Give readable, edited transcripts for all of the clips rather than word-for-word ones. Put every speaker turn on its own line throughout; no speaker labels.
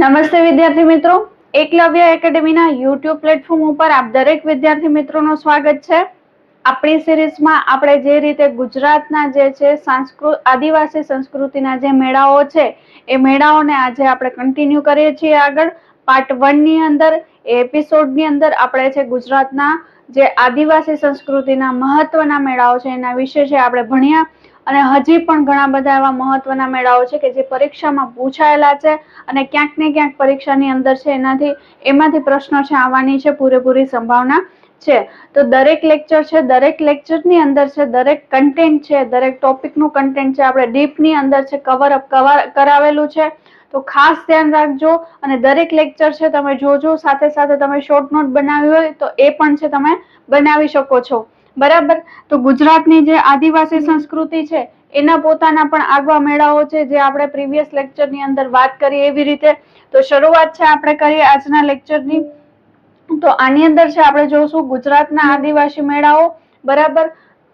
નમસ્તે વિદ્યાર્થી મિત્રો, એકલવ્ય એકેડેમીના યુટ્યુબ પ્લેટફોર્મ ઉપર આપ દરેક વિદ્યાર્થી મિત્રોનું સ્વાગત છે. આપણી સિરીઝમાં આપણે જે રીતે ગુજરાતના જે છે આદિવાસી સંસ્કૃતિના જે મેળાઓ છે એ મેળાઓને આજે આપણે કન્ટિન્યુ કરીએ છીએ. આગળ પાર્ટ 1 ની અંદર એપિસોડની અંદર આપણે છે ગુજરાતના જે આદિવાસી સંસ્કૃતિના મહત્વના મેળાઓ છે એના વિશે છે આપણે ભણ્યા. અને હજી પણ ઘણા બધા એવા મહત્વના મેળાઓ છે કે જે પરીક્ષામાં પૂછાયેલા છે અને ક્યાંક ને ક્યાંક પરીક્ષાની અંદર છે એમાંથી પ્રશ્નો છે આવવાની છે, પૂરેપૂરી સંભાવના છે. તો દરેક લેક્ચર છે, દરેક લેક્ચરની અંદર છે દરેક કન્ટેન્ટ છે, દરેક ટોપિકનું કન્ટેન્ટ છે આપણે ડીપની અંદર છે કવર કરાવેલું છે. તો ખાસ ધ્યાન રાખજો અને દરેક લેક્ચર છે તમે જોજો, સાથે સાથે તમે શોર્ટ નોટ બનાવી હોય તો એ પણ છે તમે બનાવી શકો છો. બરાબર. તો ગુજરાતની જે આદિવાસી સંસ્કૃતિ છે એના પોતાના પણ આગવા મેળાઓ છે જે આપણે પ્રીવિયસ લેક્ચરની અંદર વાત કરી એવી રીતે. તો શરૂઆત છે આપણે કરીએ આજના લેક્ચરની. તો આની અંદર છે આપણે જોશું ગુજરાતના આદિવાસી મેળાઓ. બરાબર.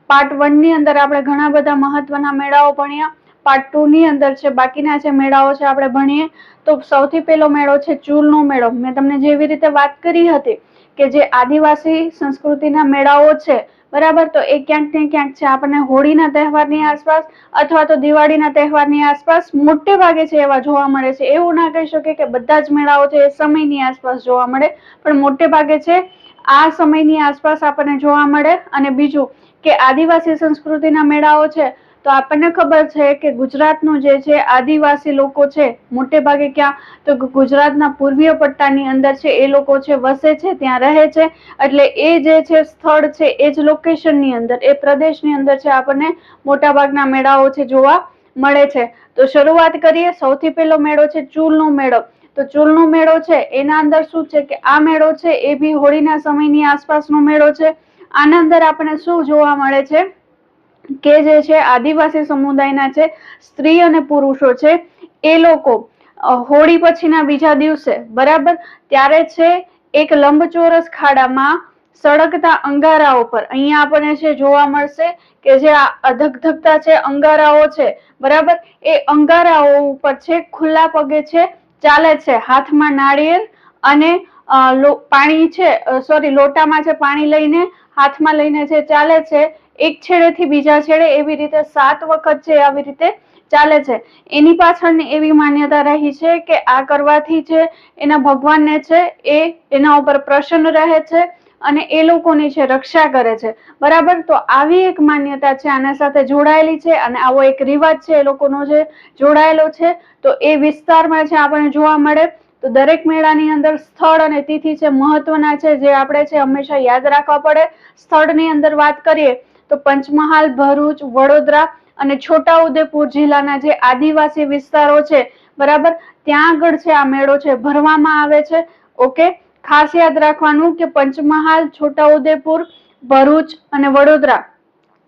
પાર્ટ 1 ની અંદર આપણે ઘણા બધા મહત્વના મેળાઓ ભણ્યા. પાર્ટ 2 ની અંદર છે બાકીના જે મેળાઓ છે આપણે ભણીએ. તો સૌથી પહેલો મેળો છે ચૂલનો મેળો. મેં તમને જેવી રીતે વાત કરી હતી કે જે આદિવાસી સંસ્કૃતિના મેળાઓ છે, બરાબર, તો એ ક્યાંક ને ક્યાંક છે આપણને હોળીના તહેવારની આસપાસ અથવા તો દિવાળીના તહેવારની આસપાસ મોટે ભાગે છે એવા જોવા મળે છે. એવું ના કહી શકે કે બધા જ મેળાઓ છે એ સમયની આસપાસ જોવા મળે, પણ મોટે ભાગે છે આ સમયની આસપાસ આપણને જોવા મળે. અને બીજું કે આદિવાસી સંસ્કૃતિના મેળાઓ છે તો આપણને ખબર છે કે ગુજરાતનું જે છે આદિવાસી લોકો છે મોટે ભાગે ક્યાં તો ગુજરાતના પૂર્વીય પટ્ટાની અંદર છે એ લોકો છે વસે છે, ત્યાં રહે છે. એટલે એ જે છે સ્થળ છે એ જ લોકેશનની અંદર, એ પ્રદેશની અંદર છે આપણને મોટા ભાગના મેળાઓ છે જોવા મળે છે. તો શરૂઆત કરીએ. સૌથી પહેલો મેળો છે ચૂલનો મેળો. તો ચૂલનો મેળો છે એના અંદર શું છે કે આ મેળો છે એ બી હોળીના સમયની આસપાસનો મેળો છે. આના અંદર આપણને શું જોવા મળે છે કે જે છે આદિવાસી સમુદાયના છે સ્ત્રી અને પુરુષો છે એ લોકો હોળી પછીના બીજા દિવસે, બરાબર, ત્યારે છે એક લંબચોરસ ખાડામાં સળગતા અંગારાઓ પર અહીંયા આપણને છે જોવા મળશે કે જે અધગધગતા છે અંગારાઓ છે, બરાબર, એ અંગારાઓ ઉપર છે ખુલ્લા પગે છે ચાલે છે. હાથમાં નાળિયેર અને પાણી છે, લોટામાં છે પાણી લઈને હાથમાં લઈને છે ચાલે છે. એક છેડેથી બીજા છેડે એવી રીતે 7 વખત છે આવી રીતે ચાલે છે. એની પાછળની એવી માન્યતા રહી છે કે આ કરવાથી છે એના ભગવાનને છે એ એના ઉપર પ્રસન્ન રહે છે અને એ લોકોની છે રક્ષા કરે છે. બરાબર. તો આવી એક માન્યતા છે આના સાથે જોડાયેલી છે અને આવો એક રિવાજ છે એ લોકોનો છે જોડાયેલો છે. તો એ વિસ્તારમાં છે આપણને જોવા મળે. તો દરેક મેળાની અંદર સ્થળ અને તિથિ છે મહત્વના છે જે આપણે છે હંમેશા યાદ રાખવા પડે. સ્થળની અંદર વાત કરીએ તો પંચમહાલ, ભરૂચ, વડોદરા અને છોટાઉદેપુર જિલ્લાના જે આદિવાસી વિસ્તારો છે, બરાબર, ત્યાં આગળ છે આ મેળો છે ભરવામાં આવે છે. ઓકે. ખાસ યાદ રાખવાનું કે પંચમહાલ, છોટાઉદેપુર, ભરૂચ અને વડોદરા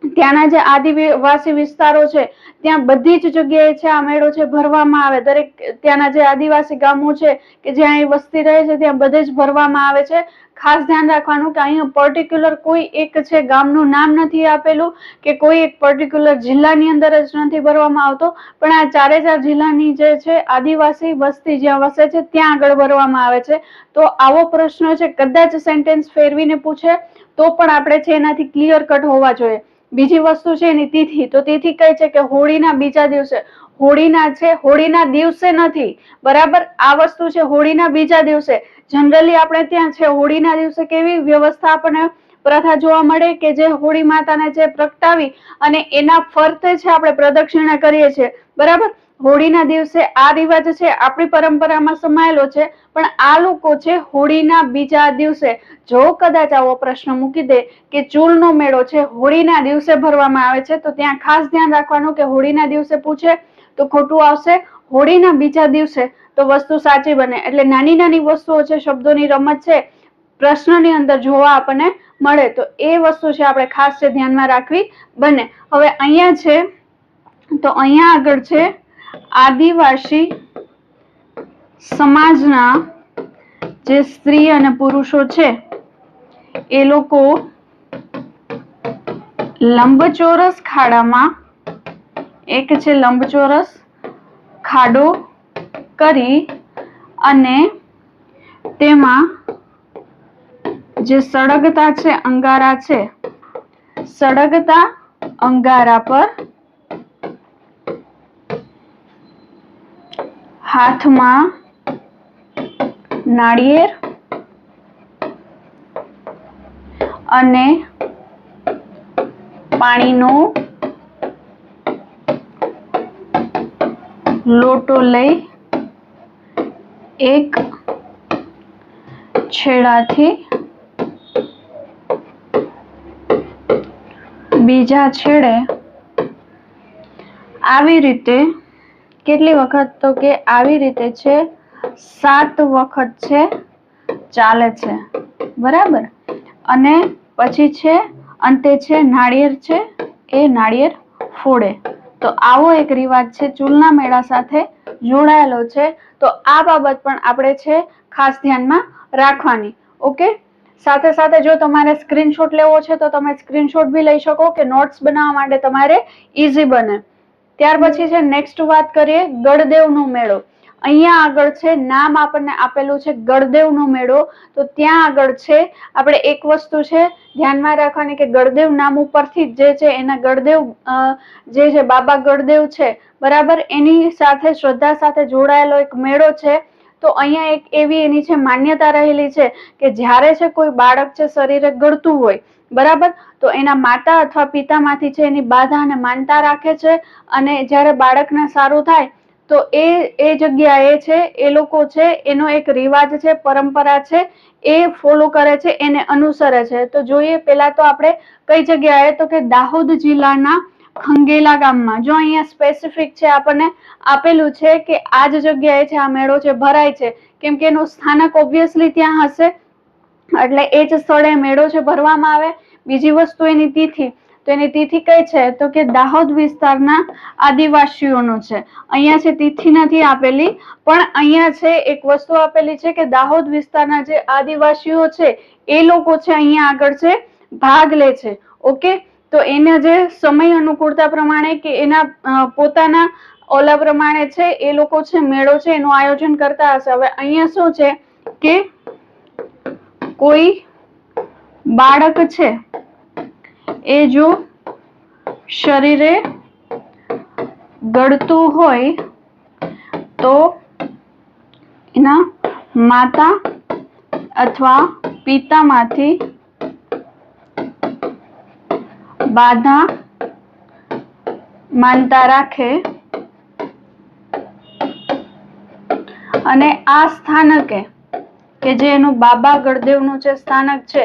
ત્યાંના જે આદિવાસી વિસ્તારો છે ત્યાં બધી જ જગ્યાએ છે આ મેળો છે ભરવામાં આવે. દરેક ત્યાંના જે આદિવાસી ગામો છે કે જ્યાં વસ્તી રહે છે ત્યાં બધે જ ભરવામાં આવે છે. ખાસ ધ્યાન રાખવાનું કે અહીંયા પર્ટિક્યુલર કોઈ એક છે ગામનું નામ નથી આપેલું કે કોઈ એક પર્ટિક્યુલર જિલ્લાની અંદર જ નથી ભરવામાં આવતો, પણ આ 4 જિલ્લાની જે છે આદિવાસી વસ્તી જ્યાં વસે છે ત્યાં આગળ ભરવામાં આવે છે. તો આવો પ્રશ્ન છે કદાચ સેન્ટેન્સ ફેરવીને પૂછે તો પણ આપણે છે એનાથી ક્લિયર કટ હોવા જોઈએ. બીજી વસ્તુ છે એની તિથિ. તો તિથિ કઈ છે કે હોળીના બીજા દિવસે. હોળીના દિવસે નથી, બરાબર, આ વસ્તુ છે હોળીના બીજા દિવસે. જનરલી આપણે ત્યાં છે હોળીના દિવસે કેવી વ્યવસ્થા આપણને પ્રથા જોવા મળે કે જે હોળી માતાને છે પ્રગટાવી અને એના ફરતે છે આપણે પ્રદક્ષિણા કરીએ છીએ, બરાબર. હોળીના દિવસે આ રિવાજ છે આપણી પરંપરામાં સમાયેલો છે, પણ આ લોકો છે હોળીના બીજા દિવસે. જો કદાચ આવો પ્રશ્ન મૂકી દે કે ચૂલનો મેળો છે હોળીના દિવસે ભરવામાં આવે છે તો ત્યાં ખાસ ધ્યાન રાખવાનું કે હોળીના દિવસે પૂછે તો ખોટું આવશે. હોળીના બીજા દિવસે તો વસ્તુ સાચી બને. એટલે નાની નાની વસ્તુઓ છે, શબ્દોની રમત છે, પ્રશ્નની અંદર જોવા આપણને મળે. તો એ વસ્તુ છે આપણે ખાસ છે ધ્યાનમાં રાખવી બને. હવે અહીંયા છે તો અહીંયા આગળ છે આદિવાસી સમાજના જે સ્ત્રી અને પુરુષો છે એ લોકો લંબચોરસ ખાડામાં એક છે લંબચોરસ ખાડો કરી અને તેમાં જે સળગતા છે અંગારા છે, સળગતા અંગારા પર હાથમાં નાળિયેર અને પાણીનો લોટો લઈ એક છેડાથી બીજા છેડે આવી રીતે કેટલી વખત, તો કે આવી રીતે છે 7 વખત છે ચાલે છે, બરાબર. અને પછી છે અંતે છે નાળિયેર છે એ નાળિયેર ફોડે. તો આવો એક રિવાજ છે ચૂલના મેળા સાથે જોડાયેલો છે. તો આ બાબત પણ આપણે છે ખાસ ધ્યાનમાં રાખવાની. ઓકે, સાથે સાથે જો તમારે સ્ક્રીનશોટ લેવો છે તો તમે સ્ક્રીનશોટ બી લઈ શકો કે નોટ્સ બનાવવા માટે તમારે ઈઝી બને. ત્યાર પછી છે નેક્સ્ટ વાત કરીએ ગળદેવનો મેળો. અહીંયા આગળ છે નામ આપણને આપેલું છે ગળદેવનો મેળો. તો ત્યાં આગળ છે આપણે એક વસ્તુ છે ધ્યાનમાં રાખવાની કે ગળદેવ નામ ઉપરથી જે છે એના ગળદેવ જે છે બાબા ગળદેવ છે, બરાબર, એની સાથે શ્રદ્ધા સાથે જોડાયેલો એક મેળો છે. તો અહીંયા એક એવી એની છે માન્યતા રહેલી છે કે જ્યારે છે કોઈ બાળક છે શરીરે ગળતું હોય, બરાબર, તો એના માતા અથવા પિતામાંથી છે એની બાધા અને માનતા રાખે છે. અને જ્યારે બાળકને સારું થાય તો એ જગ્યાએ છે એ લોકો છે એનો એક રિવાજ છે, પરંપરા છે, એ ફોલો કરે છે, એને અનુસરે છે. તો જોઈએ પેલા તો આપણે કઈ જગ્યાએ, તો કે દાહોદ જિલ્લાના ખંગેલા ગામમાં. જો અહીંયા સ્પેસિફિક છે આપણને આપેલું છે કે આ જ જગ્યાએ છે આ મેળો છે ભરાય છે, કેમ કે એનું સ્થાનક ઓબ્વિયસલી ત્યાં હશે, એટલે એ જ સ્થળે મેળો છે ભરવામાં આવે. બીજી વસ્તુ એની તિથિ. તો એની તિથિ કઈ છે, તો કે દાહોદ વિસ્તારના આદિવાસીઓનો છે. અહીંયા છે તિથિ નથી આપેલી, પણ અહીંયા છે એક વસ્તુ આપેલી છે કે દાહોદ વિસ્તારના જે આદિવાસીઓ છે એ લોકો છે અહીંયા આગળ છે ભાગ લે છે. ઓકે, તો એના જે સમય અનુકૂળતા પ્રમાણે કે એના પોતાના ઓલા પ્રમાણે છે એ લોકો છે મેળો છે એનું આયોજન કરતા હશે. હવે અહીંયા શું છે કે કોઈ બાળક છે એ જો શરીરે ગળતું હોય તો એના માતા અથવા પિતામાંથી બાધા માનતા રાખે અને આ સ્થાનકે કે જે એનું બાબા ગળદેવનું છે સ્થાનક છે,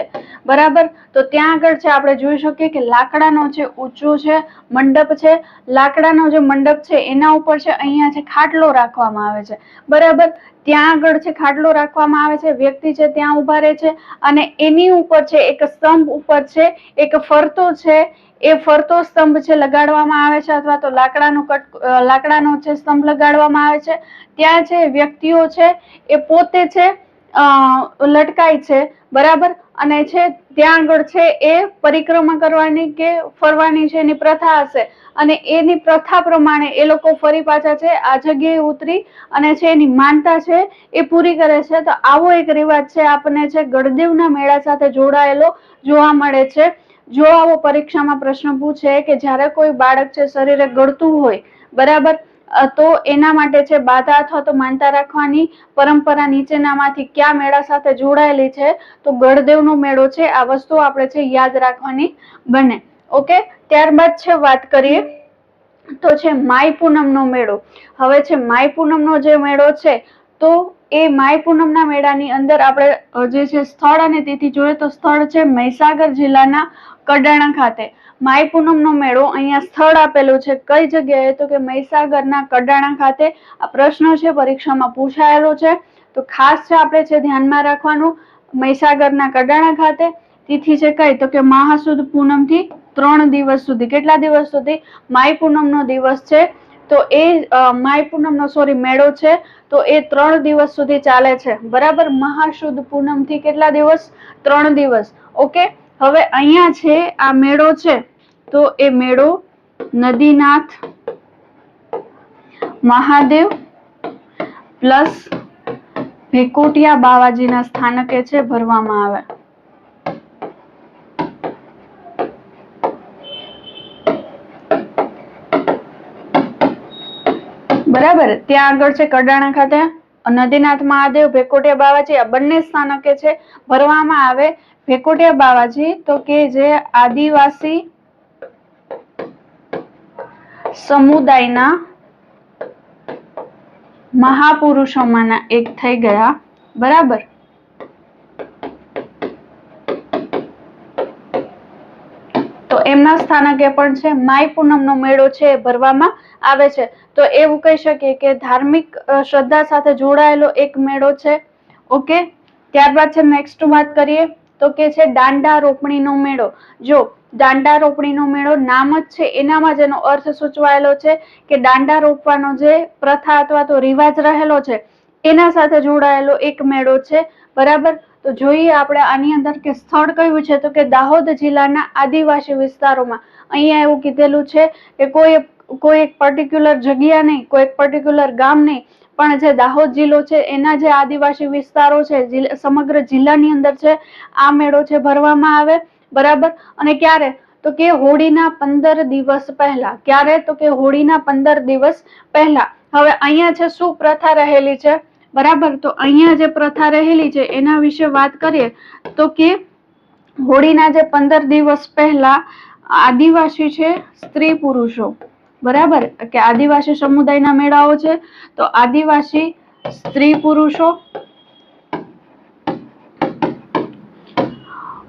બરાબર, તો ત્યાં આગળ છે આપણે જોઈ શકીએ કે લાકડાનો છે ઊંચો છે મંડપ છે. લાકડાનો જે મંડપ છે એના ઉપર છે અહીંયા છે ખાટલો રાખવામાં આવે છે, બરાબર. ત્યાં આગળ છે ખાટલો રાખવામાં આવે છે, વ્યક્તિ છે ત્યાં ઉભા રહે છે અને એની ઉપર છે એક સ્તંભ ઉપર છે એક ફરતો છે, એ ફરતો સ્તંભ છે લગાડવામાં આવે છે, અથવા તો લાકડાનો છે સ્તંભ લગાડવામાં આવે છે. ત્યાં છે વ્યક્તિઓ છે એ પોતે છે લટકાય છે, બરાબર, અને છે ત્યાં આગળ છે એ પરિક્રમા કરવાની કે ફરવાની છે એની પ્રથા હશે અને એની પ્રથા પ્રમાણે એ લોકો ફરી પાછા છે આ જગ્યાએ ઉતરી અને છે એની માનતા છે એ પૂરી કરે છે. તો આવો એક રિવાજ છે આપણને છે ગળદેવના મેળા સાથે જોડાયેલો જોવા મળે છે. જો આવો પરીક્ષામાં પ્રશ્ન પૂછે કે જ્યારે કોઈ બાળક છે શરીરે ગળતું હોય, બરાબર, તો એના માટે છે બાધા અથવા તો માનતા રાખવાની પરંપરા નીચેનામાંથી કયા મેળા સાથે જોડાયેલી છે, તો ગળદેવનો મેળો છે. આ વસ્તુ આપણે છે યાદ રાખવાની બને. ઓકે, ત્યારબાદ છે વાત કરીએ તો છે માઈ પૂનમનો મેળો. હવે છે માઈ પૂનમનો જે મેળો છે તો એ માઈ પૂનમના મેળાની અંદર આપણે જે છે સ્થળ અને તિથિ જોઈએ તો સ્થળ છે મહીસાગર જિલ્લાના કડાણા ખાતે. માઈ પૂનમનો મેળો અહીંયા સ્થળ આપેલું છે કઈ જગ્યાએ, તો કે મહીસાગરના કડાણા ખાતે. આ પ્રશ્ન છે પરીક્ષામાં પૂછાયેલો છે, તો ખાસ છે આપણે છે ધ્યાનમાં રાખવાનું. મહીસાગરના કડાણા ખાતે. તિથિ છે કઈ, તો કે મહાસુદ પૂનમ થી 3 દિવસ સુધી. કેટલા દિવસ સુધી? માઈ પૂનમનો દિવસ છે તો એ માઈ પૂનમનો મેળો છે તો એ 3 દિવસ સુધી ચાલે છે, બરાબર. મહાસુદ પૂનમ થી કેટલા દિવસ? 3 દિવસ. ઓકે, હવે અહીંયા છે આ મેળો છે તો એ મેળો નદીનાથ મહાદેવ પ્લસ ભેકોટિયા બાવાજીના સ્થાનકે છે ભરવામાં આવે. બરાબર. ત્યાં આગળ છે કડાણા ખાતે નદીનાથ મહાદેવ, ભેકોટિયા બાવાજી, આ બંને સ્થાનકે છે ભરવામાં આવે. ભેકોટિયા બાવાજી તો કે જે આદિવાસી સમુદાયના મહાપુરુષોમાંના એક થઈ ગયા. બરાબર. તો એમના સ્થાનકે પણ છે માઈ પૂનમનો મેળો છે ભરવામાં આવે છે. તો એવું કહી શકીએ કે ધાર્મિક શ્રદ્ધા સાથે જોડાયેલો એક મેળો છે. ઓકે. ત્યારબાદ છે નેક્સ્ટ વાત કરીએ તો કે છે દાંડા રોપણીનો મેળો. જો દાંડા રોપણીનો મેળો નામ જ છે એનામાં જ એનો અર્થ સૂચવાયેલો છે કે દાંડા રોપવાનો જે પ્રથા અથવા તો રિવાજ રહેલો છે એના સાથે જોડાયેલો એક મેળો છે. બરાબર. તો જોઈએ આપણે આની અંદર કે સ્થળ કયું છે તો કે દાહોદ જિલ્લાના આદિવાસી વિસ્તારોમાં. અહીંયા એવું કીધેલું છે કે કોઈ એક પર્ટિક્યુલર જગ્યા નહીં, કોઈ એક પર્ટિક્યુલર ગામ નહીં, પણ જે દાહોદ જિલ્લો છે એના જે આદિવાસી વિસ્તારો છે સમગ્ર જિલ્લાની અંદર છે આ મેળો છે ભરવામાં આવે. બરાબર. અને ક્યારે તો કે હોળીના 15 દિવસ પહેલા. ક્યારે તો કે હોળીના 15 દિવસ પહેલા. હવે અહીંયા છે શું પ્રથા રહેલી છે. બરાબર. તો અહીંયા જે પ્રથા રહેલી છે એના વિશે વાત કરીએ તો કે હોળીના જે 15 દિવસ પહેલા આદિવાસી છે સ્ત્રી પુરુષો. બરાબર. કે આદિવાસી સમુદાયના મેળાઓ છે તો આદિવાસી સ્ત્રી પુરુષો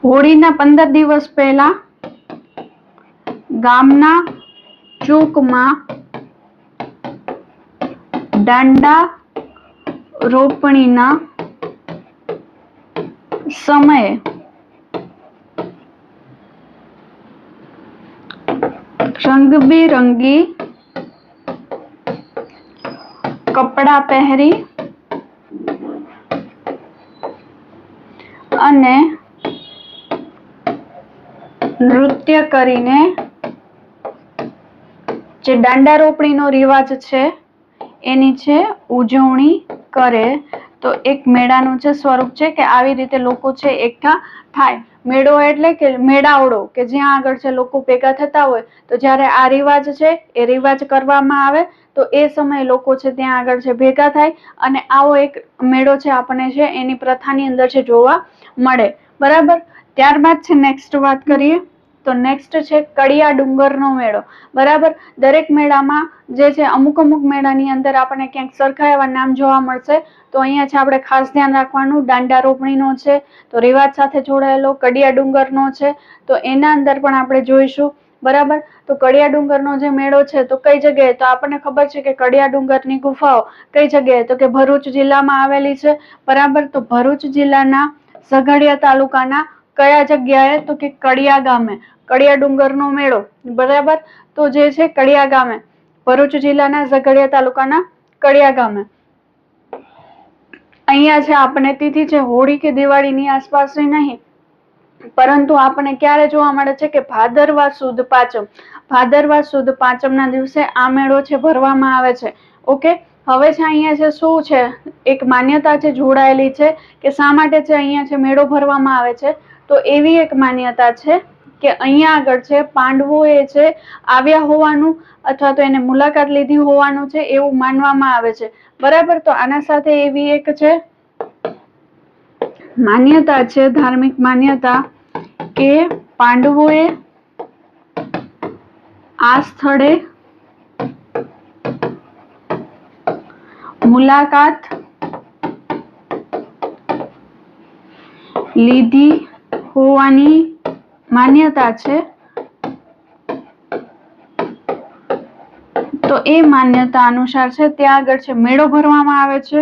હોળીના 15 દિવસ પહેલા ગામના ચોકમાં દાંડા રોપણીના સમયે રંગબેરંગી કપડા પહેરી અને નૃત્ય કરીને જે દાંડા રોપણીનો રિવાજ છે એની છે ઉજવણી કરે. તો એક મેળાનું છે સ્વરૂપ છે કે આવી રીતે લોકો છે એકઠા થાય. મેળો એટલે કે મેળાવડો કે જ્યાં આગળ છે લોકો ભેગા થતા હોય. તો જ્યારે આ રિવાજ છે એ રિવાજ કરવામાં આવે તો એ સમયે લોકો છે ત્યાં આગળ છે ભેગા થાય અને આવો એક મેળો છે આપણને છે એની પ્રથાની અંદર છે જોવા મળે. બરાબર. ત્યારબાદ છે નેક્સ્ટ વાત કરીએ તો નેક્સ્ટ છે કડિયા ડુંગરનો મેળો. બરાબર. દરેક મેળામાં જે છે અમુક મેળાની અંદર આપણને ક્યાંક સરખા એવા નામ જોવા મળશે. તો અહીંયા છે આપણે ખાસ ધ્યાન રાખવાનું દાંડા રોપણીનો છે તો રિવાજ સાથે જોડાયેલો, કડિયા ડુંગરનો છે તો એના અંદર પણ આપણે જોઈશું. બરાબર. તો કડિયા ડુંગરનો જે મેળો છે તો કઈ જગ્યાએ તો આપણને ખબર છે કે કડિયા ડુંગરની ગુફાઓ કઈ જગ્યાએ તો કે ભરૂચ જિલ્લામાં આવેલી છે. બરાબર. તો ભરૂચ જિલ્લાના ઝઘડિયા તાલુકાના કયા જગ્યાએ તો કે કડિયા ગામે કડિયા ડુંગરનો મેળો. બરાબર. તો જે છે કડિયા ગામે, ભરૂચ જિલ્લાના ઝઘડિયા તાલુકાના કડિયા ગામે. અહીંયા છે આપણે તિથિ છે હોળી કે દિવાળીની આસપાસની નહીં, પરંતુ આપણને ક્યારે જોવા મળે છે કે ભાદરવા સુદ પાંચમ. ભાદરવા સુદ પાંચમના દિવસે આ મેળો છે ભરવામાં આવે છે. ઓકે. હવે છે અહીંયા છે શું છે એક માન્યતા છે જોડાયેલી છે કે શા માટે છે અહીંયા છે મેળો ભરવામાં આવે છે. તો એવી એક માન્યતા છે કે અહીંયા આગળ છે પાંડવોએ છે આવ્યા હોવાનું અથવા તો એને મુલાકાત લીધી હોવાનું છે એવું માનવામાં આવે છે. બરાબર. તો આના સાથે એવી એક છે માન્યતા છે, ધાર્મિક માન્યતા કે પાંડવોએ આ સ્થળે મુલાકાત લીધી હોવાની માન્યતા છે. તો એ માન્યતા અનુસાર છે ત્યાં આગળ છે મેળો ભરવામાં આવે છે.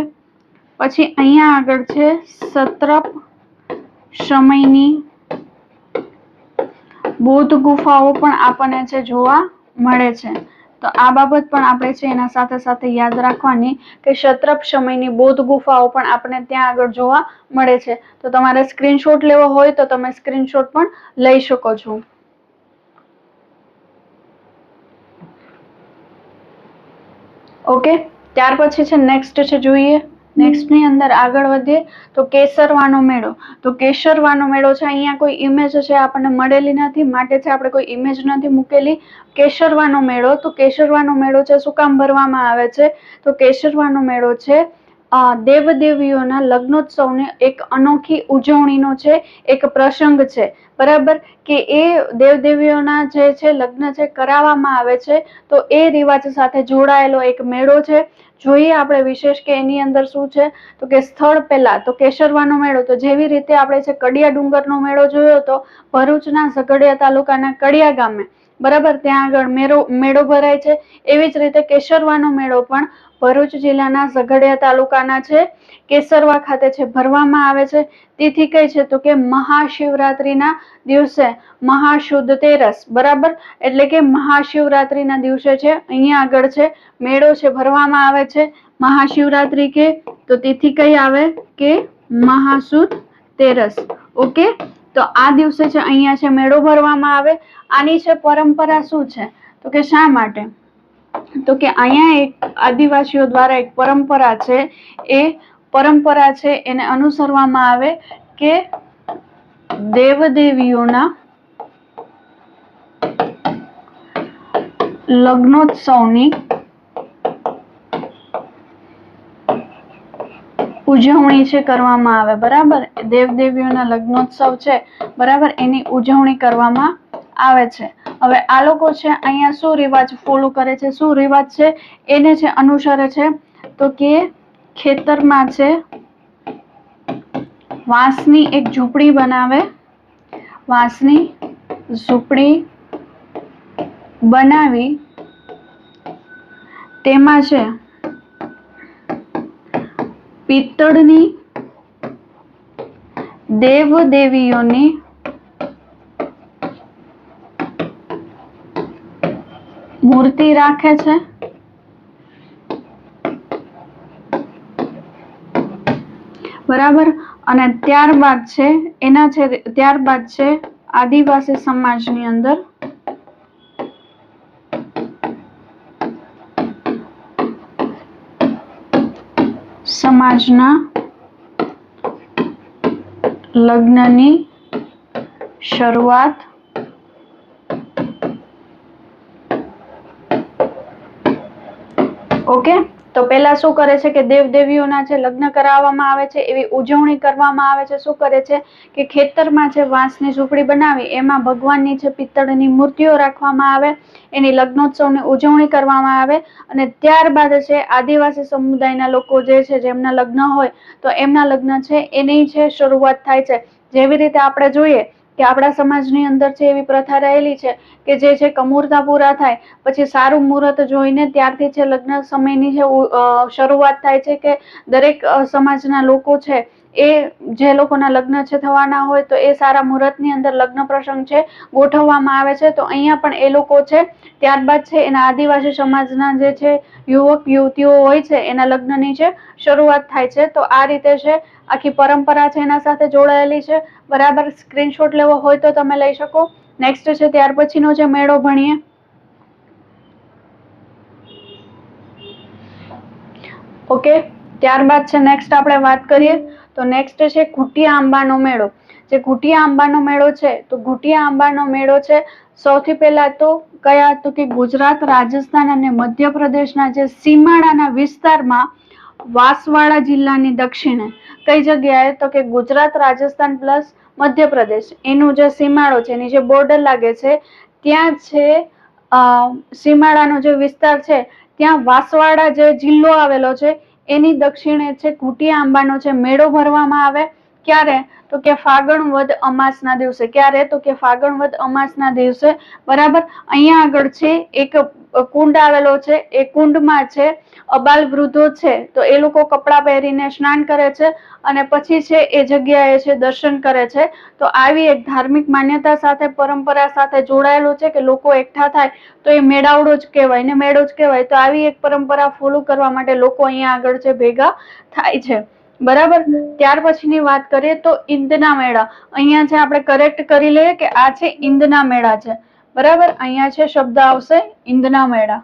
પછી અહીંયા આગળ છે સત્રપ સમયની બૌદ્ધ ગુફાઓ પણ આપણને છે જોવા મળે છે. તો આ બાબત પણ આપણે છે એના સાથે સાથે યાદ રાખવાની કે સત્રપ સમયની બૌદ્ધ ગુફાઓ પણ આપણને ત્યાં આગળ જોવા મળે છે. તો તમારે સ્ક્રીનશોટ લેવો હોય તો તમે સ્ક્રીનશોટ પણ લઈ શકો છો. ઓકે. ત્યાર પછી છે નેક્સ્ટ છે જોઈએ નેક્સ્ટ ની અંદર આગળ વધીએ તો કેસરવાનો મેળો. તો કેસરવાનો મેળો છે, અહીંયા કોઈ ઇમેજ છે આપણને મળેલી નથી, માટે છે આપણે કોઈ ઇમેજ નથી મૂકેલી. કેસરવાનો મેળો, તો કેસરવાનો મેળો છે શું કામ ભરવામાં આવે છે? તો કેસરવાનો મેળો છે દેવદેવીઓના લગ્નોત્સવની એક અનોખી ઉજવણીનો છે, એક પ્રસંગ છે. બરાબર, કે એ દેવદેવીઓના જે છે લગ્ન છે કરાવવામાં આવે છે, તો એ રિવાજ સાથે જોડાયેલો એક મેળો છે. જોઈએ આપણે વિશેષ કે એની અંદર શું છે, તો કે સ્થળ પહેલા તો કેસરવાનો મેળો, તો જેવી રીતે આપણે છે કડિયા ડુંગરનો મેળો જોયો હતો ભરૂચના ઝઘડિયા તાલુકાના કડિયા ગામે, બરાબર, ત્યાં આગળ મેળો ભરાય છે. એવી જ રીતે કેસરવાનો મેળો પણ ભરૂચ જિલ્લાના ઝઘડિયા તાલુકાના છે કેસરવા ખાતે છે ભરવામાં આવે છે. તિથિ કઈ છે, તો કે મહાશિવરાત્રીના દિવસે, મહાશુદ્ધ તેરસ, બરાબર, એટલે કે મહાશિવરાત્રીના દિવસે છે અહીંયા આગળ છે મેળો છે ભરવામાં આવે છે. મહાશિવરાત્રી કે તો તિથિ કઈ આવે કે મહાસુદ તેરસ. ઓકે, તો આ દિવસે છે અહીંયા છે મેળો ભરવામાં આવે. આની છે પરંપરા શું છે, તો કે શા માટે, તો કે અહીંયા એક આદિવાસીઓ દ્વારા એક પરંપરા છે, એ પરંપરા છે એને અનુસરવામાં આવે કે દેવદેવીઓના લગ્નોત્સવની ઉજવણી છે કરવામાં આવે. બરાબર, દેવદેવીઓના લગ્નોત્સવ છે, બરાબર, એની ઉજવણી કરવામાં આવે છે. હવે આ લોકો છે અહીંયા શું રિવાજ ફોલો કરે છે, શું રિવાજ છે એને છે અનુસરે છે, તો કે ખેતરમાં છે વાંસની એક ઝૂંપડી બનાવે, વાંસની ઝૂંપડી બનાવી તેમાં છે પિત્તળની દેવદેવીઓની મૂર્તિ રાખે છે. બરાબર, અને ત્યારબાદ છે એના છે ત્યારબાદ છે આદિવાસી સમાજની અંદર સમાજના લગ્નની શરૂઆત ઓકે. તો પેલા શું કરે છે કે દેવદેવીઓના છે લગ્ન કરાવવામાં આવે છે, એવી ઉજવણી કરવામાં આવે છે. શું કરે છે કે ખેતરમાં છે વાંસની ઝૂંપડી બનાવી એમાં ભગવાનની છે પિત્તળની મૂર્તિઓ રાખવામાં આવે, એની લગ્નોત્સવની ઉજવણી કરવામાં આવે, અને ત્યારબાદ છે આદિવાસી સમુદાયના લોકો જે છે જેમના લગ્ન હોય તો એમના લગ્ન છે એની છે શરૂઆત થાય છે. જેવી રીતે આપણે જોઈએ કે આપણા સમાજની અંદર છે એવી પ્રથા રહેલી છે કે જે છે કમૂરતા પૂરા થાય પછી સારું મુહૂર્ત જોઈને ત્યારથી છે લગ્ન સમયની છે શરૂઆત થાય છે, કે દરેક સમાજના લોકો છે એ જે લોકોના લગ્ન છે થવાના હોય તો એ સારા મુહૂર્તની અંદર લગ્ન પ્રસંગ છે ગોઠવવામાં આવે છે. તો અહીંયા પણ એ લોકો છે ત્યારબાદ છે એના આદિવાસી સમાજના જે છે યુવક યુવતીઓ હોય છે એના લગ્નની છે શરૂઆત થાય છે. તો આ રીતે છે આખી પરંપરા છે એના સાથે જોડાયેલી છે. બરાબર, સ્ક્રીનશોટ લેવો હોય તો તમે લઈ શકો. નેક્સ્ટ છે ત્યાર પછીનો જે મેળો ભણીએ. ઓકે, ત્યારબાદ છે નેક્સ્ટ આપણે વાત કરીએ તો નેક્સ્ટ છે ઘુટિયા આંબાનો મેળો. જે ઘુટિયા આંબાનો મેળો છે તો ઘુટિયા આંબાનો મેળો છે સૌથી પહેલા તો કયા, તો કે ગુજરાત, રાજસ્થાન અને મધ્યપ્રદેશના જે સીમાડાના વિસ્તારમાં વાંસવાડા જિલ્લાની દક્ષિણે કઈ જગ્યાએ, તો કે ગુજરાત, રાજસ્થાન પ્લસ મધ્યપ્રદેશ એનું જે સીમાડો છે એની જે બોર્ડર લાગે છે ત્યાં છે સીમાડાનો જે વિસ્તાર છે ત્યાં વાંસવાડા જે જિલ્લો આવેલો છે એની દક્ષિણે છે ઘુટિયા આંબાનો છે મેળો ભરવામાં આવે. ક્યારે, તો કે ફાગણ વદ અમાસના દિવસે. ક્યારે, તો કે ફાગણ વદ અમાસના દિવસે. બરાબર, અહીંયા આગળ છે એક કુંડ આવેલો છે, એ કુંડમાં છે અબાલ વૃદ્ધો છે તો એ લોકો કપડા પહેરીને સ્નાન કરે છે અને પછી છે એ જગ્યાએ છે દર્શન કરે છે. તો આવી એક ધાર્મિક માન્યતા સાથે પરંપરા સાથે જોડાયેલું છે કે લોકો એકઠા થાય તો એ મેળાવડો જ કહેવાય ને મેળો જ કહેવાય. તો આવી એક પરંપરા ફોલો કરવા માટે લોકો અહીંયા આગળ છે ભેગા થાય છે. બરાબર, ત્યાર પછીની વાત કરીએ તો ઈંદના મેળા. અહીંયા છે આપણે કરેક્ટ કરી લઈએ કે આ છે ઈંદના મેળા છે. બરાબર, અહીંયા છે શબ્દ આવશે ઈંદના મેળા.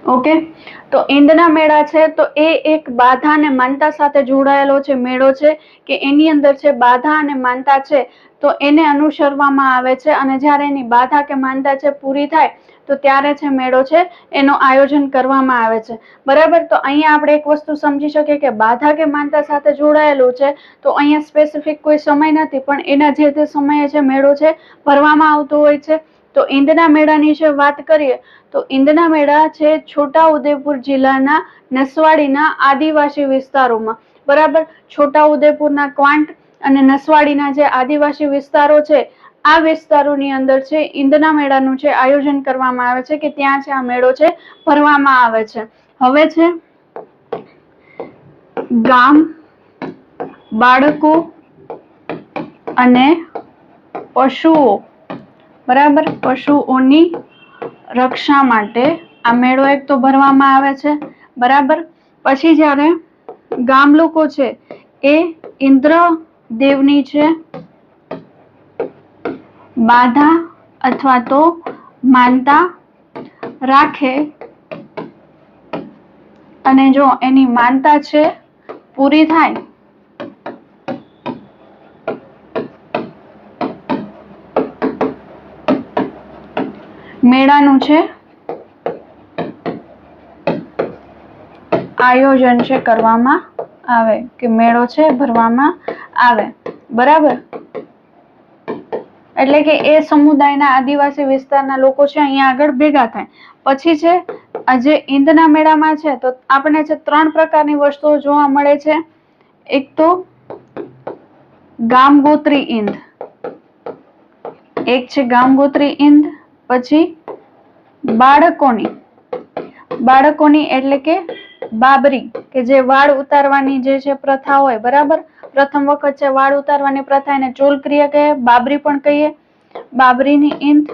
ઓકે, તો ઈંદના મેળા છે તો એ એક બાધા અને માનતા સાથે જોડાયેલો છે મેળો છે કે એની અંદર છે બાધા અને માનતા છે તો એને અનુસરવામાં આવે છે, અને જ્યારે એની બાધા કે માનતા છે પૂરી થાય તો ત્યારે છે મેળો છે એનું આયોજન કરવામાં આવે છે. બરાબર, તો અહીંયા આપણે એક વસ્તુ સમજી શકીએ કે બાધા કે માનતા સાથે જોડાયેલું છે તો અહીંયા સ્પેસિફિક કોઈ સમય નથી, પણ એના જે તે સમયે છે મેળો છે ભરવામાં આવતો હોય છે. તો ઈંદના મેળાની જે વાત કરીએ તો ઈંદના મેળા છે છોટાઉદેપુર જિલ્લાના નસવાડીના આદિવાસી વિસ્તારોમાં, બરાબર, છોટાઉદેપુરના ક્વાંટ અને નસવાડીના જે આદિવાસી વિસ્તારો છે આ વિસ્તારોની અંદર છે ઈંદના મેળાનું છે આયોજન કરવામાં આવે છે કે ત્યાં છે આ મેળો છે ભરવામાં આવે છે. હવે છે ગામ, બાળકો અને પશુઓ, બરાબર, પશુઓની રક્ષા માટે આ મેળો એક તો ભરવામાં આવે છે. બરાબર, પછી જ્યારે ગામ લોકો છે એ ઇન્દ્ર દેવની છે બાધા અથવા તો માનતા રાખે અને જો એની માનતા છે પૂરી થાય મેળાનું છે આયોજન છે કરવામાં આવે કે મેળો છે ભરવામાં આવે. બરાબર, એટલે કે એ સમુદાયના આદિવાસી વિસ્તારના લોકો છે અહીંયા આગળ ભેગા થાય. પછી છે આજે ઈંદના મેળામાં છે તો આપણે છે 3 પ્રકારની વસ્તુઓ જોવા મળે છે. એક તો ગામગોત્રી ઈંદ, એક છે ગામગોત્રી ઈંદ, પછી બાળકોની એટલે કે બાબરી કે જે વાળ ઉતારવાની જે છે પ્રથા હોય, બરાબર, પ્રથમ વખત છે વાળ ઉતારવાની પ્રથા એને ચોલ ક્રિયા કહે, બાબરી પણ કહીએ, બાબરીની ઈંદ.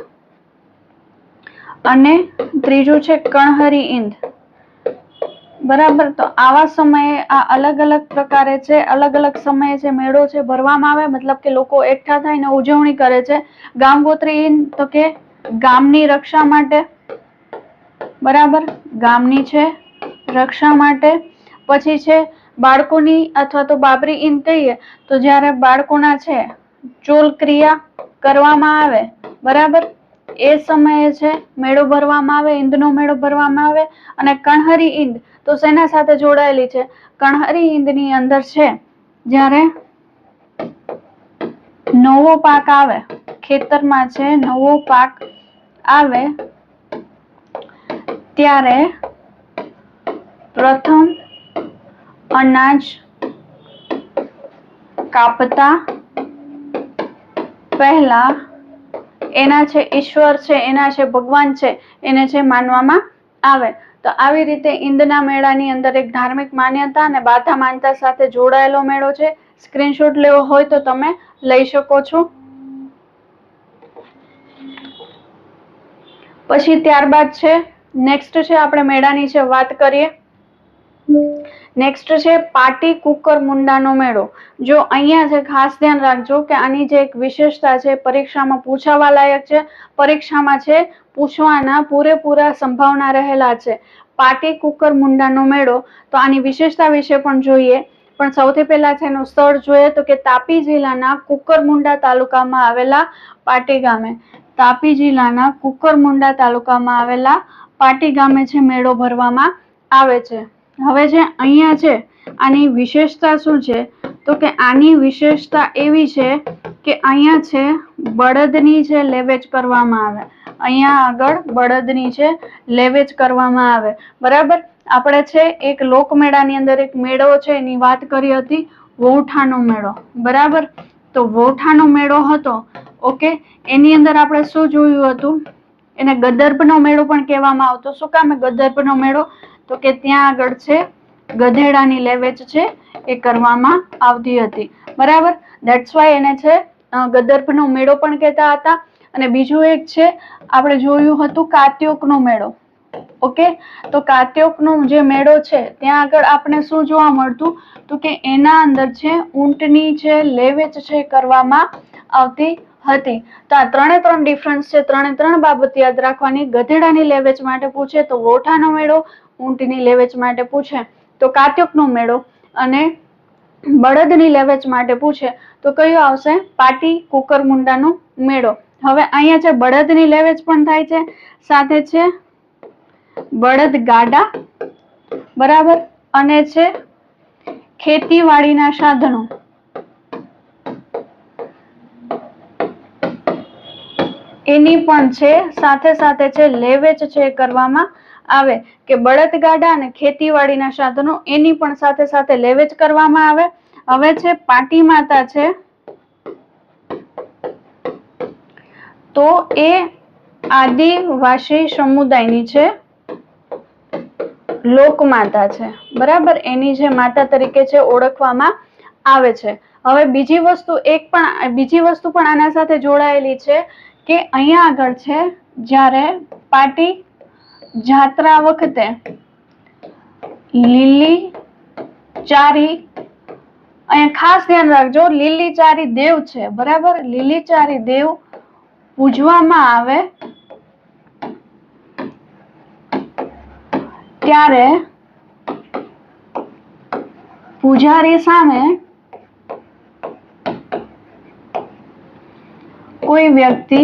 અને ત્રીજું છે કણહરી ઈંદ. બરાબર, તો આવા સમયે આ અલગ અલગ પ્રકારે છે અલગ અલગ સમયે છે મેળો છે ભરવામાં આવે, મતલબ કે લોકો એકઠા થઈને ઉજવણી કરે છે. ગામગોત્રી ઈંદ તો કે ગામની રક્ષા માટે, બરાબર, ગામની છે રક્ષા માટે. પછી છે બાળકોની અથવા તો બાબરી ઈંદ કહીએ તો જ્યારે બાળકોના છે ચોલ ક્રિયા કરવામાં આવે, બરાબર, એ સમયે છે મેળો ભરવામાં આવે, ઈંદનો મેળો ભરવામાં આવે. અને કણહરી ઈંદ તો શેના સાથે જોડાયેલી છે? કણહરી ઈંદની અંદર છે જ્યારે નવો પાક આવે, ખેતરમાં છે નવો પાક આવે ત્યારે પ્રથમ અનાજ કાપતા પહેલા એના છે ઈશ્વર છે, એના છે ભગવાન છે, એને છે માનવામાં આવે. તો આવી રીતે ઈંદના મેળાની અંદર એક ધાર્મિક માન્યતા અને બાધા માનતા સાથે જોડાયેલો મેળો છે. સ્ક્રીનશોટ લેવો હોય તો તમે લઈ શકો છો. પછી ત્યારબાદ છે નેક્સ્ટ છે આપણે મેળાની છે વાત કરીએ. નેક્સ્ટ છે પાટી કુકર મુંડાનો મેળો. જો અહીંયા છે ખાસ ધ્યાન રાખજો કે આની જે એક વિશેષતા છે પરીક્ષામાં પૂછાવા લાયક છે, પરીક્ષામાં છે પૂછવાના પૂરેપૂરા સંભાવના રહેલા છે. પાટી કુકર મુંડાનો મેળો, તો આની વિશેષતા વિશે પણ જોઈએ. પણ સૌથી પહેલા છે એનું સ્થળ જોઈએ તો કે તાપી જિલ્લાના કુકરમુંડા તાલુકામાં આવેલા પાટી ગામે. તાપી જિલ્લાના કુકરમુંડા તાલુકામાં આવેલા પાટી ગામે છે મેળો ભરવામાં આવે છે. હવે છે અહીંયા છે આની વિશેષતા શું છે તો કે આની વિશેષતા એવી છે કે અહીંયા છે બળદની છે લેવેચ કરવામાં આવે. અહીંયા આગળ બળદની છે લેવેચ કરવામાં આવે. બરાબર, આપણે છે એક લોકમેળાની અંદર એક મેળો છે એની વાત કરી હતી, વૌઠાનો મેળો. બરાબર, તો વૌઠાનો મેળો હતો, ઓકે, એની અંદર આપણે શું જોયું હતું? એને ગદર્ભનો મેળો પણ કહેવામાં આવતો. શું કામ ગદર્ભનો મેળો? તો કે ત્યાં આગળ છે ગધેડાની લેવેચ છે એ કરવામાં આવતી હતી. બરાબર, ધેટ્સ વાય એને છે ગદર્ભનો મેળો પણ કહેતા હતા. અને બીજું એક છે આપણે જોયું હતું કાત્યોકનો મેળો. ઓકે, તો કાત્યોકનો જે મેળો છે ત્યાં આગળ આપણે શું જોવા મળતું તો કે એના અંદર છે ઊંટની છે લેવેચ છે કરવામાં આવતી હતી. તો આ ત્રણે ત્રણ ડિફરન્સ છે. ત્રણે ત્રણ બાબત યાદ રાખવાની. ગધેડાની લે વેચ માટે પૂછે તો વોઠાનો મેળો, ઊંટની લે વેચ માટે પૂછે તો કાત્યોકનો મેળો, અને બળદની લે વેચ માટે પૂછે તો કયો આવશે? પાટી કુકરમુંડાનો મેળો. હવે અહીંયા છે બળદની લે વેચ પણ થાય છે, સાથે છે બળદ ગાડા, બરાબર, અને છે ખેતીવાડીના સાધનો. એની પણ છે સાથે સાથે છે લે વેચ છે કરવામાં આવે કે બળદગાડા અને ખેતીવાડીના સાધનો, એની પણ સાથે સાથે લે વેચ કરવામાં આવે. હવે છે પાટી માતા છે, તો એ આદિવાસી સમુદાયની છે લોકમાતા છે, બરાબર, એની જે માતા તરીકે છે ઓળખવામાં આવે છે. હવે બીજી વસ્તુ પણ આના સાથે જોડાયેલી છે કે અહીંયા આગળ છે જ્યારે પાટી જાત્રા વખતે લીલી ચારી, અહીંયા ખાસ ધ્યાન રાખજો, લીલી ચારી દેવ છે, બરાબર, લીલી ચારી દેવ પૂજવામાં આવે ત્યારે પૂજારી સામે કોઈ વ્યક્તિ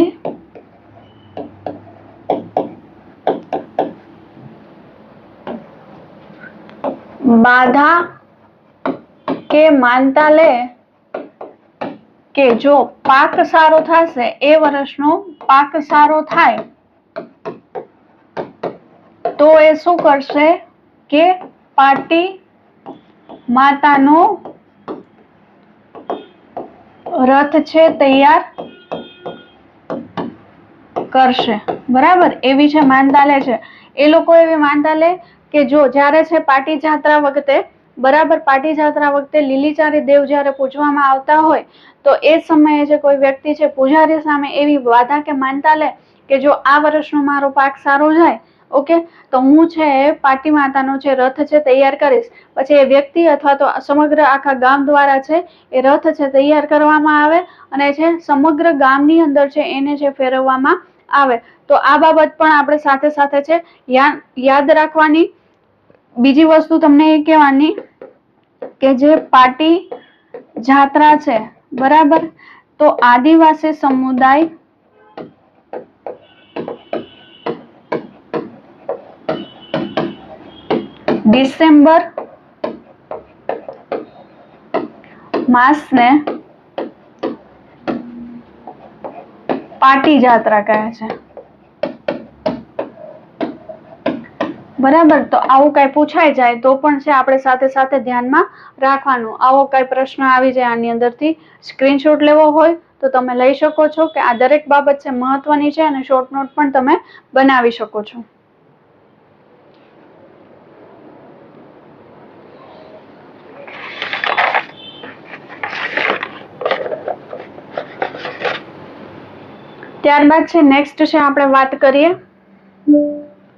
બાધા કે માનતા લે કે જો પાક સારો થશે, એ વર્ષનો પાક સારો થાય તો એ શું કરશે કે પાટી માતાનો રથ છે તૈયાર કરશે, બરાબર, એવી છે માનતા લે છે. એ લોકો એવી માનતા લે કે જો જ્યારે છે પાટી જાત્રા વખતે, બરાબર, પાટી જાત્રા વખતે લીલીચારી દેવ જ્યારે પૂજવામાં આવતા હોય તો એ સમયે જે કોઈ વ્યક્તિ છે પૂજારી સામે એવી વાદા કે માનતા લે કે જો આ વર્ષનો મારો પાક સારો જાય, ઓકે, તો હું છે પાટી માતાનો જે રથ છે તૈયાર કરીશ. પછી એ વ્યક્તિ અથવા તો સમગ્ર આખા ગામ દ્વારા છે એ રથ છે તૈયાર કરવામાં આવે અને છે સમગ્ર ગામની અંદર છે એને છે ફેરવવામાં આવે. તો આ બાબત પણ આપણે સાથે સાથે છે યાદ રાખવાની. બીજી વસ્તુ તમને એ કહેવાની કે જે પાટી જાત્રા છે, બરાબર, તો આદિવાસી સમુદાય ડિસેમ્બર માસને પાટી જાત્રા કહે છે, બરાબર. તો આવું કઈ પૂછાઈ જાય તો પણ છે આપણે સાથે સાથે ધ્યાનમાં રાખવાનું. આવો કઈ પ્રશ્ન આવી જાય આની અંદરથી સ્ક્રીનશોટ લેવો હોય તો તમે લઈ શકો છો કે આ દરેક બાબત છે મહત્વની છે અને શોર્ટ નોટ પણ તમે બનાવી શકો છો. ત્યારબાદ છે નેક્સ્ટ છે આપણે વાત કરીએ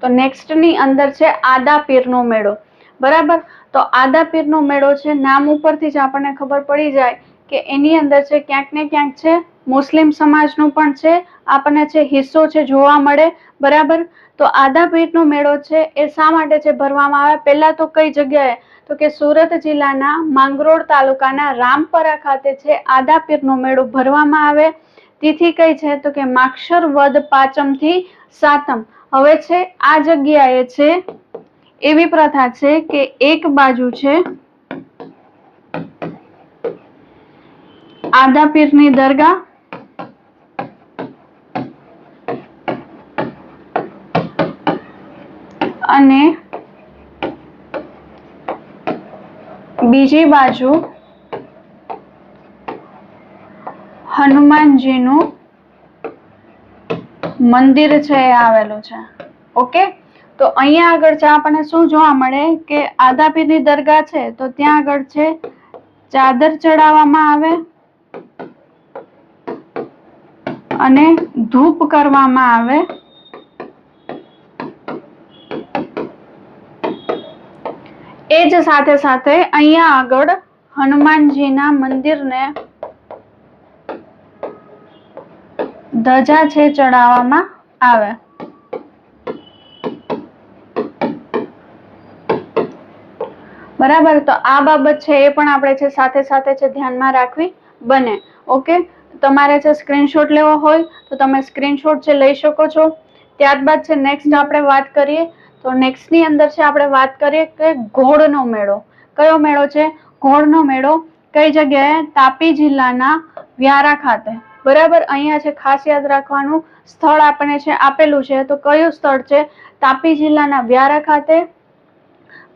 તો નેક્સ્ટ ની અંદર છે આદાપીરનો મેળો, બરાબર. તો આદાપીરનો મેળો છે નામ ઉપરથી જ આપણને ખબર પડી જાય કે એની અંદર છે ક્યાંક ને ક્યાંક છે મુસ્લિમ સમાજનો પણ છે આપણને છે હિસ્સો છે જોવા મળે, બરાબર. તો આદાપીરનો મેળો છે એ શા માટે છે ભરવામાં આવે? પહેલા તો કઈ જગ્યાએ? તો કે સુરત જિલ્લાના માંગરોળ તાલુકાના રામપરા ખાતે છે આદાપીરનો મેળો ભરવામાં આવે. તિથિ કઈ છે? તો કે માક્ષર વદ પાંચમ થી સાતમ. હવે છે આ જગ્યાએ છે એવી પ્રથા છે કે એક બાજુ છે આદાપીરની દરગાહ અને બીજી બાજુ હનુમાનજીનું મંદિર છે એ આવેલું છે, ઓકે. તો અહીંયા આગળ છે આપણને શું જોવા મળે કે આદાપીરની દરગાહ છે તો ત્યાં આગળ છે ચાદર ચડાવવામાં આવે અને ધૂપ કરવામાં આવે. એ જ સાથે સાથે અહીંયા આગળ હનુમાનજીના મંદિરને ધજા છે ચડાવવામાં આવે. બરાબર, તો આ બાબત છે એ પણ આપણે છે સાથે સાથે છે ધ્યાનમાં રાખવી બને. ઓકે, તમારે છે સ્ક્રીનશોટ લેવો હોય તો તમે સ્ક્રીનશોટ છે લઈ શકો છો. ત્યારબાદ છે નેક્સ્ટ આપણે વાત કરીએ તો નેક્સ્ટ ની અંદર છે આપણે વાત કરીએ કે ઘોડનો મેળો. કયો મેળો છે? ઘોડનો મેળો. કઈ જગ્યાએ? તાપી જિલ્લાના વ્યારા ખાતે. બરાબર, અહીંયા છે ખાસ યાદ રાખવાનું સ્થળ આપણે છે આપેલું છે, તો કયું સ્થળ છે? તાપી જિલ્લાના વ્યારા ખાતે.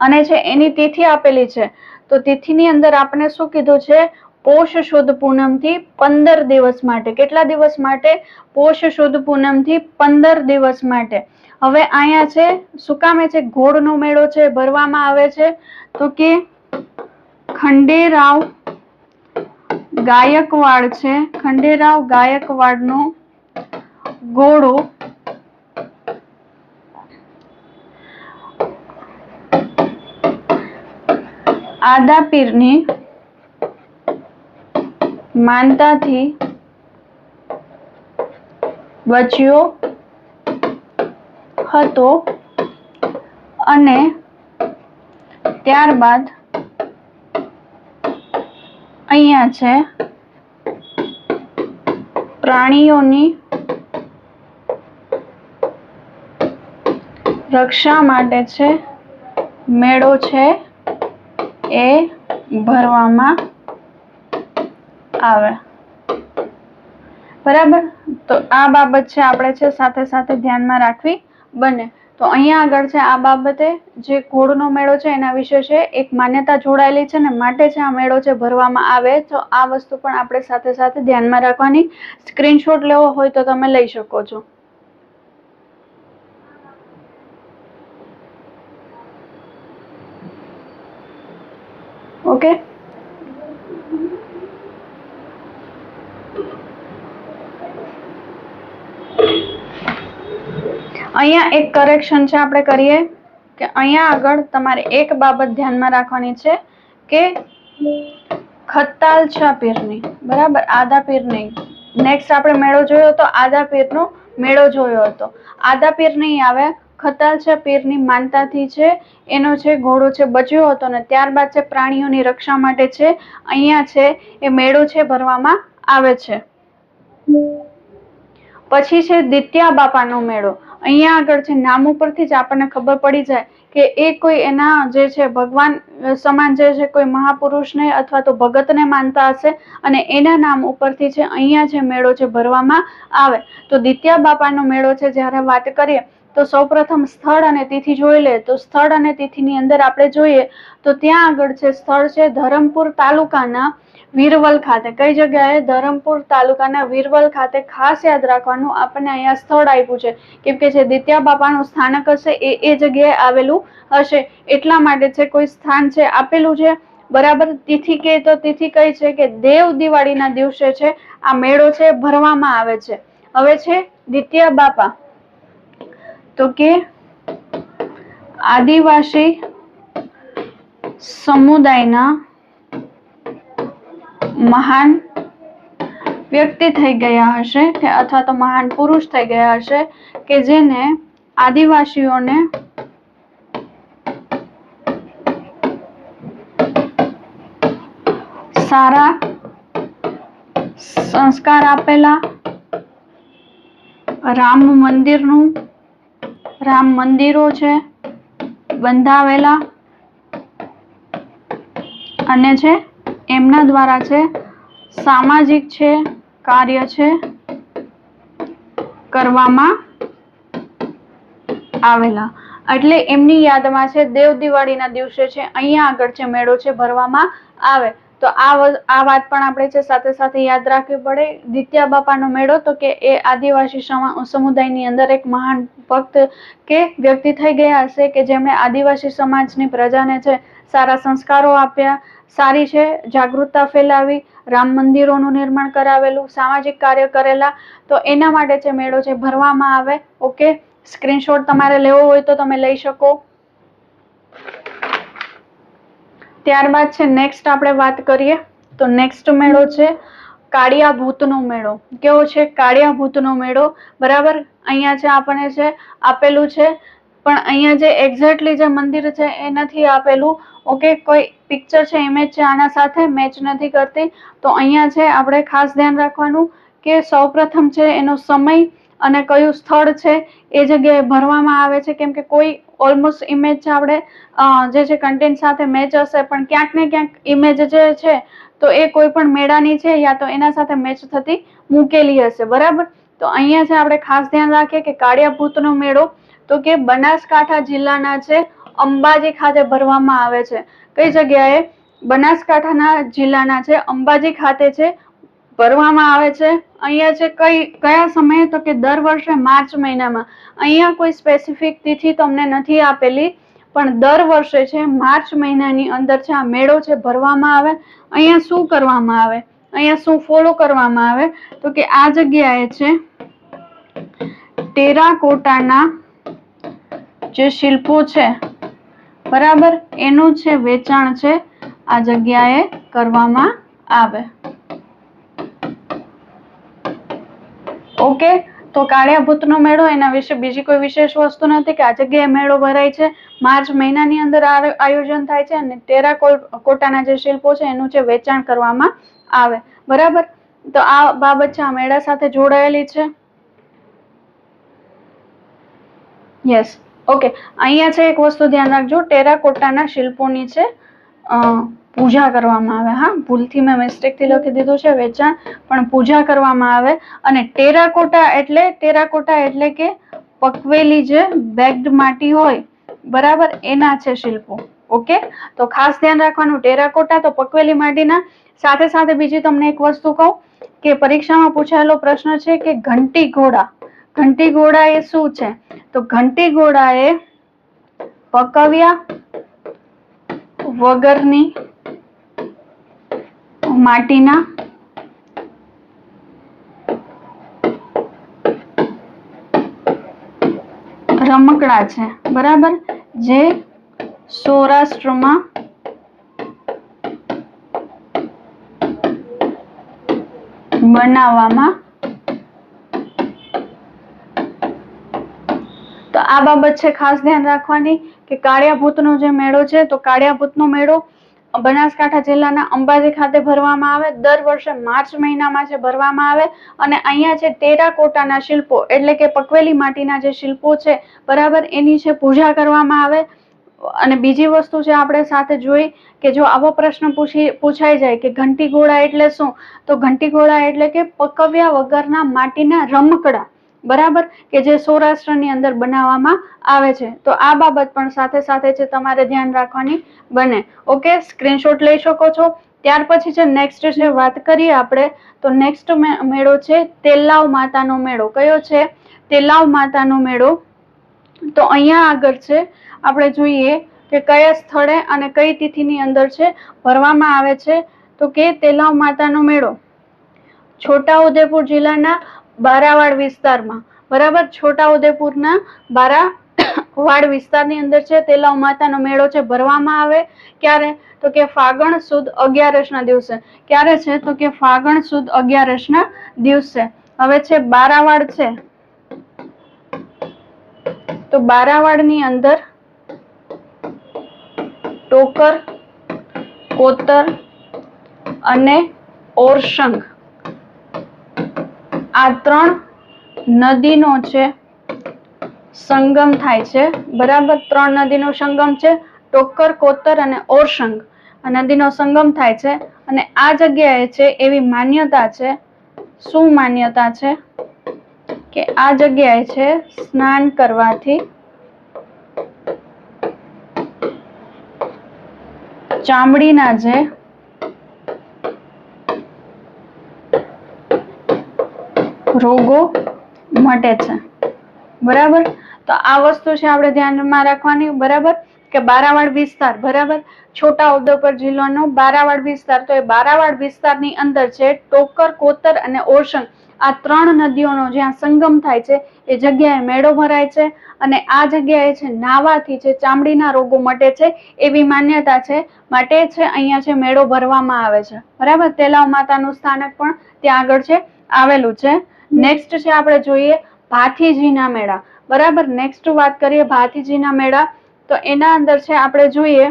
અને છે એની તિથિ આપેલી છે, તો તિથિની અંદર આપણે શું કીધું છે? પોષ શુદ્ધ પૂનમ થી 15 દિવસ માટે. કેટલા દિવસ માટે? પોષ શુદ્ધ પૂનમ થી 15 દિવસ માટે. હવે અહીંયા છે શું કામે છે ઘોડનો મેળો છે ભરવામાં આવે છે? તો કે ખંડેરાવ ગાયકવાડ છે, ખંડેરાવ ગાયકવાડ નો ઘોડો આદાપીરની માનતાથી બચ્યો હતો અને ત્યારબાદ અહીંયા છે પ્રાણીઓની રક્ષા માટે છે મેળો છે એ ભરવામાં આવે. બરાબર, તો આ બાબત છે આપણે છે સાથે સાથે ધ્યાનમાં રાખવી બને. તો અહીંયા આગળ છે આ બાબતે જે ઘોડનો મેળો છે એના વિશે છે એક માન્યતા જોડાયેલી છે ને માટે છે આ મેળો છે ભરવામાં આવે. તો આ વસ્તુ પણ આપણે સાથે સાથે ધ્યાનમાં રાખવાની. સ્ક્રીનશોટ લેવો હોય તો તમે લઈ શકો છો. ઓકે, અહીંયા એક કરેક્શન છે આપણે કરીએ કે અહીંયા આગળ તમારે એક બાબત ધ્યાનમાં રાખવાની છે કે ખત્તાલછા પીરની. બરાબર, આદાપીર નહીં. નેક્સ્ટ આપણે મેળો જોયો તો આદાપીરનો મેળો જોયો હતો. આદાપીર નહીં આવે, ખત્તાલછા પીરની માનતાથી છે એનો છે ઘોડો છે બચ્યો હતો ને ત્યારબાદ છે પ્રાણીઓની રક્ષા માટે છે અહીંયા છે એ મેળો છે ભરવામાં આવે છે. પછી છે દિત્યા બાપાનો મેળો. અહીંયા આગળ છે નામ ઉપરથી જ આપણને ખબર પડી જાય કે એ કોઈ એના જે છે ભગવાન સમાન જે છે કોઈ મહાપુરુષને અથવા તો ભગતને માનતા હશે અને એના નામ ઉપરથી છે અહીંયા જે મેળો છે ભરવામાં આવે. તો દિત્યા બાપાનો મેળો છે જ્યારે વાત કરીએ તો સૌપ્રથમ સ્થળ અને તિથિ જોઈ લે. તો સ્થળ અને તિથિની અંદર આપણે જોઈએ તો ત્યાં આગળ છે સ્થળ છે ધરમપુર તાલુકાના વીરવલ ખાતે. કઈ જગ્યાએ? ધરમપુર તાલુકાના વીરવલ ખાતે. ખાસ યાદ રાખવાનું આપણને અહીંયા સ્થળ આપ્યું છે કેમ કે જે દિત્યા બાપાનું સ્થાનક હશે એ જગ્યાએ આવેલું હશે એટલા માટે છે કોઈ સ્થાન છે આપેલું છે. બરાબર, તિથિ કે તો તિથિ કઈ છે કે દેવ દિવાળીના દિવસે છે આ મેળો છે ભરવામાં આવે છે. હવે છે દિત્યા બાપા, તો કે આદિવાસી સમુદાયના મહાન વ્યક્તિ થઈ ગયા હશે કે અથવા તો મહાન પુરુષ થઈ ગયા હશે કે જેને આદિવાસીઓને સારા સંસ્કાર આપેલા, રામ મંદિરો છે બંધાવેલા અને છે એમના દ્વારા છે સામાજિક છે કાર્ય છે કરવામાં આવેલા. એટલે એમની યાદમાં છે દેવ દિવાળીના દિવસે છે અહીંયા આગળ છે મેળો છે ભરવામાં આવે. તો આ વાત પણ આપણે છે સાથે સાથે યાદ રાખવી પડે. દિત્યા બાપાનો મેળો તો કે એ આદિવાસી સમુદાયની અંદર એક મહાન ભક્ત કે વ્યક્તિ થઈ ગયા હશે કે જેમણે આદિવાસી સમાજની પ્રજાને છે સારા સંસ્કારો આપ્યા, સારી છે જાગૃતતા ફેલાવી, રામ મંદિરોનું નિર્માણ કરાવેલું, સામાજિક કાર્ય કરેલા. તો એના માટે છે મેળો છે ભરવામાં આવે. ઓકે, સ્ક્રીનશોટ તમારે લેવો હોય તો તમે લઈ શકો. ત્યારબાદ છે નેક્સ્ટ આપણે વાત કરીએ તો નેક્સ્ટ મેળો છે કાળિયા ભૂતનો મેળો. કેવો છે? કાળિયા ભૂતનો મેળો. બરાબર, અહીંયા છે આપણને છે આપેલું છે, પણ અહીંયા જે એક્ઝેક્ટલી જે મંદિર છે એ નથી આપેલું. ઓકે, કોઈ પિક્ચર છે, ઇમેજ છે, આના સાથે મેચ નથી કરતી. તો અહીંયા છે આપણે ખાસ ધ્યાન રાખવાનું કે સૌપ્રથમ છે એનો સમય અને કયું સ્થળ છે એ જગ્યાએ ભરવામાં આવે છે. કેમ કે કોઈ ઓલમોસ્ટ ઇમેજ છે આપણે જે છે કન્ટેન્ટ સાથે મેચ હશે, પણ ક્યાંક ને ક્યાંક ઇમેજ જે છે તો એ કોઈ પણ મેળાની છે યા તો એના સાથે મેચ થતી મૂકેલી હશે. બરાબર, તો અહીંયા છે આપણે ખાસ ધ્યાન રાખીએ કે કાળિયા ભૂતનો મેળો તો કે બનાસકાંઠા જિલ્લાના છે અંબાજી ખાતે ભરવામાં આવે છે. કઈ જગ્યાએ? બનાસકાંઠાના જિલ્લાના છે અંબાજી ખાતે છે ભરવામાં આવે છે. અહીંયા છે કયા સમયે? તો કે દર વર્ષે માર્ચ મહિનામાં. અહીંયા કોઈ સ્પેસિફિક તિથિ તમને નથી આપેલી, પણ દર વર્ષે છે માર્ચ મહિનાની અંદર છે આ મેળો છે ભરવામાં આવે. અહીંયા શું કરવામાં આવે? અહીંયા શું ફોલો કરવામાં આવે? તો કે આ જગ્યાએ છે ટેરાકોટાના જે શિલ્પો છે, બરાબર, એનું છે વેચાણ છે આ જગ્યાએ કરવામાં આવે. ઓકે, તો કાળિયા ભૂતનો મેળો, એના વિશે બીજી કોઈ વિશેષ વસ્તુ નથી કે આ જગ્યાએ મેળો ભરાય છે, માર્ચ મહિનાની અંદર આયોજન થાય છે અને ટેરાકોટાના જે શિલ્પો છે એનું છે વેચાણ કરવામાં આવે. બરાબર, તો આ બાબત છે આ મેળા સાથે જોડાયેલી છે. Yes, okay. અહીંયા છે એક વસ્તુ ધ્યાન રાખજો, ટેરાકોટાના શિલ્પોની છે પૂજા કરવામાં આવે. હા, ભૂલથી મેં મિસ્ટેકથી લખી દીધું છે વેચાણ, પણ પૂજા કરવામાં આવે. અને ટેરાકોટા એટલે કે પકવેલી જે બેગ્ડ માટી હોય, બરાબર, એના છે શિલ્પો. ઓકે, તો ખાસ ધ્યાન રાખવાનું, ટેરાકોટા તો પકવેલી માટીના. સાથે સાથે બીજી તમને એક વસ્તુ કહું કે પરીક્ષામાં પૂછાયેલો પ્રશ્ન છે કે ઘંટી ઘોડા. ઘંટી ઘોડા એ શું છે? તો ઘંટી ઘોડા એ પકવ્યા વગરની માટીના રમકડા છે, બરાબર, જે સૌરાષ્ટ્રમાં બનાવવામાં. તો આ બાબત છે ખાસ ધ્યાન રાખવાની કે કાળિયા ભૂતનો જે મેળો છે, તો કાળિયા ભૂતનો મેળો બનાસકાંઠા જિલ્લાના અંબાજી ખાતે ભરવામાં આવે. દર વર્ષે માર્ચ મહિનામાં છે ભરવામાં આવે. અને અહીંયા છે ટેરાકોટાના શિલ્પો એટલે કે પકવેલી માટીના જે શિલ્પો છે, બરાબર, એની છે પૂજા કરવામાં આવે. અને બીજી વસ્તુ છે આપણે સાથે જોઈ કે જો આવો પ્રશ્ન પૂછાઈ જાય કે ઘંટી ઘોડા એટલે શું, તો ઘંટી ઘોડા એટલે કે પકવ્યા વગરના માટીના રમકડા, બરાબર, કે જે સૌરાષ્ટ્રની અંદર બનાવવામાં આવે છે. તો આ બાબત પણ સાથે સાથે છે તમારે ધ્યાન રાખવાની બને. ઓકે, સ્ક્રીનશોટ લઈ શકો છો. ત્યાર પછી છે નેક્સ્ટ છે વાત કરીએ આપણે, તો નેક્સ્ટ મેળો છે તેલાવ માતાનો મેળો. કયો છે? તેલાવ માતાનો મેળો. તો અહીંયા આગળ છે આપણે જોઈએ કે કયા સ્થળે અને કઈ તિથિની અંદર છે ભરવામાં આવે છે. તો કે તેલાવ માતાનો મેળો છોટાઉદેપુર જિલ્લાના બારાવાડ વિસ્તારમાં, બરાબર, છોટાઉદેપુરના બારાવાડ વિસ્તારની અંદર છે તેલાવ માતાનો મેળો છે ભરવામાં આવે. ક્યારે? તો કે ફાગણ સુદ 11ના દિવસે. ક્યારે છે? તો કે ફાગણ સુદ 11ના દિવસે. હવે છે બારાવાડ છે, તો બારાવાડની અંદર ટોકર, કોતર અને ઓરસંગ આ ત્રણ નદીનો છે સંગમ થાય છે, બરાબર. ત્રણ નદીનો સંગમ છે, ટોકર, કોતર અને ઓરસંગ નદીનો સંગમ થાય છે. અને આ જગ્યાએ છે એવી માન્યતા છે. શું માન્યતા છે? કે આ જગ્યાએ છે સ્નાન કરવાથી ચામડીના જે રોગો મટે છે, બરાબર. તો આ વસ્તુ છે આપણે ધ્યાનમાં રાખવાની, બરાબર, કે બારાવાડ વિસ્તાર, બરાબર, છોટાઉદેપુર જિલ્લાનો બારાવાડ વિસ્તાર. તો એ બારાવાડ વિસ્તારની અંદર છે ટોકર, કોતર અને ઓરસંગ આ 3 નદીઓનો જ્યાં સંગમ થાય છે એ જગ્યાએ મેળો ભરાય છે અને આ જગ્યાએ છે નાહવાથી છે ચામડીના રોગો મટે છે એવી માન્યતા છે, માટે છે અહીંયા છે મેળો ભરવામાં આવે છે. બરાબર. તેલાવ માતાનું સ્થાનક પણ ત્યાં આગળ છે આવેલું છે. નેક્સ્ટ છે આપણે જોઈએ ભાથીજીના મેળા. બરાબર. નેક્સ્ટ વાત કરીએ ભાથીજીના મેળા, તો એના અંદર છે આપણે જોઈએ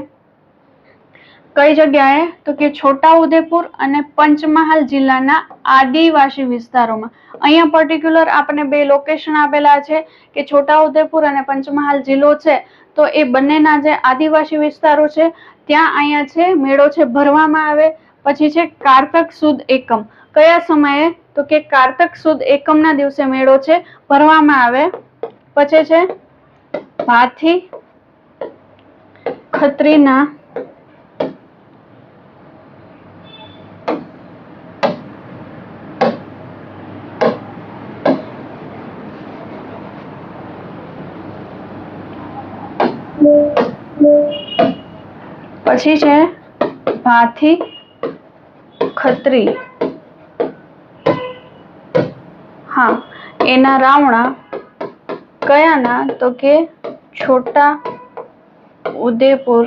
કઈ જગ્યાએ, તો કે છોટાઉદેપુર અને પંચમહાલ જિલ્લાના આદિવાસી વિસ્તારોમાં. અહીંયા પર્ટિક્યુલર આપણે 2 લોકેશન આપેલા છે કે છોટાઉદેપુર અને પંચમહાલ જિલ્લો છે, તો એ બંનેના જે આદિવાસી વિસ્તારો છે ત્યાં અહીંયા છે મેળો છે ભરવામાં આવે. પછી છે કારતક સુદ એકમ. કયા સમયે, તો કે કારતક સુદ એકમના દિવસે મેળો છે ભરવામાં આવે. પછી છે ભાથી ખત્રીના પછી છે ભાથી ખત્રી, હા, એના રાવણા કયાના, તો કે છોટા ઉદેપુર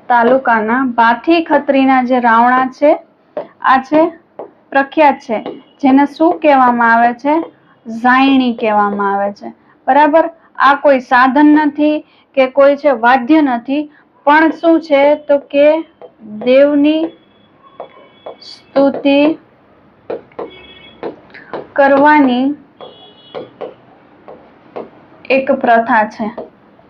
તાલુકાના ભાથી ખત્રીના જે રાવણા છે આ છે પ્રખ્યાત છે, જેને શું કહેવામાં આવે છે, ઝાયણી કહેવામાં આવે છે. બરાબર. આ કોઈ સાધન નથી કે કોઈ છે વાદ્ય નથી, પણ શું છે, તો કે દેવની સ્તુતિ કરવાની એક પ્રથા છે.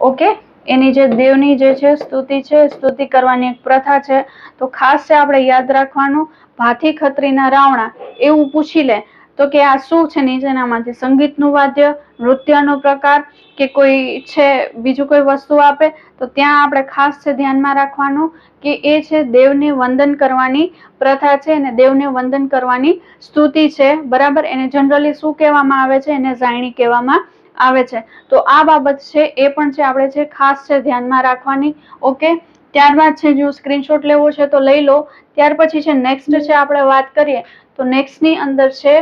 ઓકે. એની જે દેવની જે છે સ્તુતિ છે, સ્તુતિ કરવાની એક પ્રથા છે. તો ખાસ છે આપણે યાદ રાખવાનું ભાથી ખત્રીના રાવણા. એવું પૂછી લે તો કે આ શું છે નીચેનામાંથી, સંગીતનું વાદ્ય, નૃત્યનો પ્રકાર કે કોઈ છે બીજું કોઈ વસ્તુ આપે, તો ત્યાં આપણે ખાસ છે ધ્યાનમાં રાખવાનું કે એ છે દેવને વંદન કરવાની પ્રથા છે અને દેવને વંદન કરવાની સ્તુતિ છે. બરાબર. એને જનરલી શું કહેવામાં આવે છે, એને ઝાયણી કહેવામાં આવે છે. તો આ બાબત છે એ પણ છે આપણે છે ખાસ છે ધ્યાનમાં રાખવાની. ઓકે. ત્યારબાદ છે જો સ્ક્રીનશોટ લેવો છે તો લઈ લો. ત્યાર પછી છે નેક્સ્ટ છે આપણે વાત કરીએ તો નેક્સ્ટ ની અંદર છે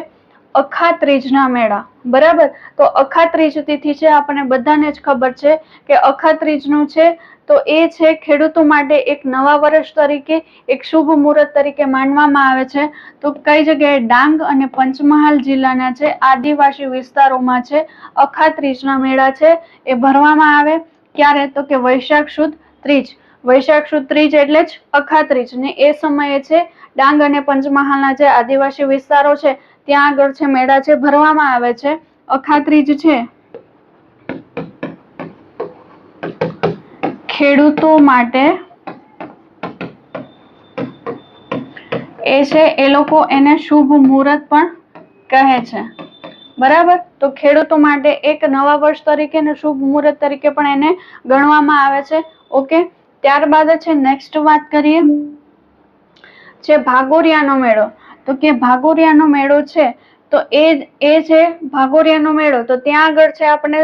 અખાત્રીજના મેળા. બરાબર. તો અખાત્રીજ તિથિ છે આપણને બધાને જ ખબર છે કે અખાત્રીજનું છે તો એ છે ખેડૂતો માટે એક નવા વર્ષ તરીકે, એક શુભ મુહૂર્ત તરીકે માનવામાં આવે છે. તો કઈ જગ્યાએ, ડાંગ અને પંચમહાલ જિલ્લાના છે આદિવાસી વિસ્તારોમાં છે અખાત્રીજના મેળા છે એ ભરવામાં આવે. ક્યારે, તો કે વૈશાખ સુદ ત્રીજ. વૈશાખ સુદ ત્રીજ એટલે જ અખાત્રીજ. ને એ સમયે છે ડાંગ અને પંચમહાલના જે આદિવાસી વિસ્તારો છે ત્યાં આગળ છે મેળા છે ભરવામાં આવે છે. અખાત્રીજ છે ખેડૂતો માટે એ છે એ લોકો એને શુભ મુહૂર્ત પણ કહે છે. બરાબર. તો ખેડૂતો માટે એક નવા વર્ષ તરીકે ને શુભ મુહૂર્ત તરીકે પણ એને ગણવામાં આવે છે. ઓકે. ત્યારબાદ છે નેક્સ્ટ વાત કરીએ છે ભાગોરિયાનો મેળો. તો કે ભાગોરિયાનો મેળો છે તો એ છે ભાગોરિયાનો મેળો. તો ત્યાં આગળ છે આપણે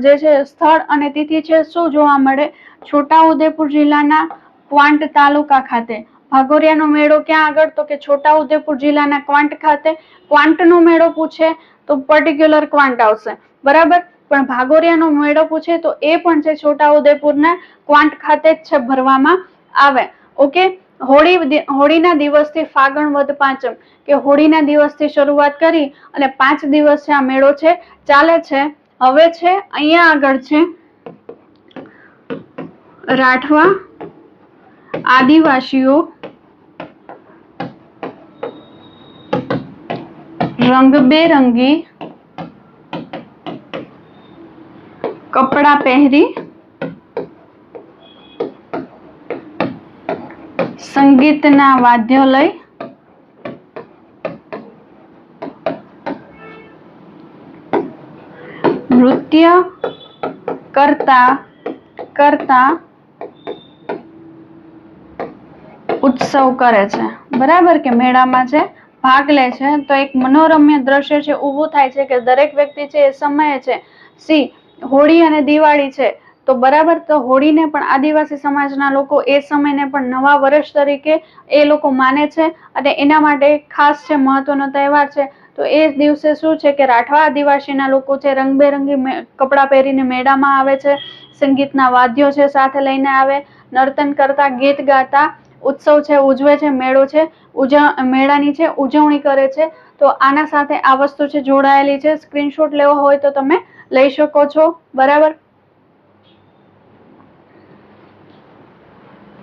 જે છે સ્થળ અને તિથિ છે શું જોવા મળે, છોટાઉદેપુર જિલ્લાના ક્વાંટ તાલુકા ખાતે. ભાગોરિયાનો મેળો ક્યાં આગળ, તો કે છોટાઉદેપુર જિલ્લાના ક્વાંટ ખાતે. ક્વાંટનો મેળો પૂછે તો પર્ટિક્યુલર ક્વાંટ આવશે. બરાબર. પણ ભાગોરિયાનો મેળો પૂછે તો એ પણ છે છોટાઉદેપુરના ક્વાંટ ખાતે જ છે ભરવામાં આવે. ઓકે. હોળીના દિવસથી ફાગણ વદ પાંચમ કે હોળીના દિવસથી શરૂઆત કરી અને 5 દિવસ છે આ મેળો છે ચાલે છે. હવે છે અહીંયા આગળ છે રાઠવા આદિવાસીઓ રંગબેરંગી કપડા પહેરી સંગીતના વાદ્યો લઈ નૃત્ય કરતા ઉત્સવ કરે છે. બરાબર. કે મેળામાં છે ભાગ લે છે. તો એક મનોરમ્ય દ્રશ્ય છે ઊભું થાય છે કે દરેક વ્યક્તિ છે એ સમયે છે હોળી અને દિવાળી છે તો બરાબર. તો હોળીને પણ આદિવાસી સમાજના લોકો એ સમયને પણ નવા વર્ષ તરીકે એ લોકો માને છે અને એના માટે ખાસ છે મહત્વનો તહેવાર છે. તો એ દિવસે શું છે કે રાઠવા આદિવાસીના લોકો છે રંગબેરંગી કપડાં પહેરીને મેળામાં આવે છે, સંગીતના વાદ્યો છે સાથે લઈને આવે, નર્તન કરતા, ગીત ગાતા ઉત્સવ છે ઉજવે છે, મેળો છે મેળાની છે ઉજવણી કરે છે. તો આના સાથે આ વસ્તુ છે જોડાયેલી છે. સ્ક્રીનશોટ લેવો હોય તો તમે લઈ શકો છો. બરાબર.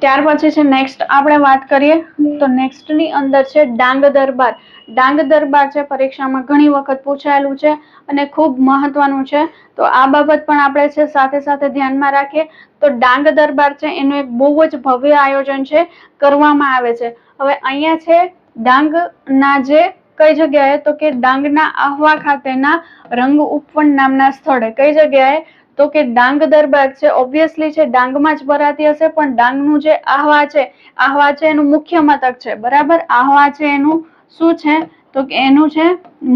ત્યાર પછી છે નેક્સ્ટ આપણે વાત કરીએ તો નેક્સ્ટ ની અંદર છે ડાંગ દરબાર. ડાંગ દરબાર છે પરીક્ષામાં ઘણી વખત પૂછાયેલું છે અને ખૂબ મહત્વનું છે. તો આ બાબત પણ આપણે છે સાથે સાથે ધ્યાનમાં રાખીએ. તો ડાંગ દરબાર છે એનું એક બહુ જ ભવ્ય આયોજન છે કરવામાં આવે છે. હવે અહીંયા છે ડાંગ ના જે કઈ જગ્યાએ તો કે ડાંગના આહવા ખાતેના રંગ ઉપવન નામના સ્થળે. કઈ જગ્યાએ તો કે ડાંગ દરબાર છે ઓબ્વિયસલી છે ડાંગમાં જ ભરાતી હશે, પણ ડાંગનું જે આહવા છે એનું મુખ્ય મથક છે. બરાબર. આહવા છે એનું શું છે તો કે એનું છે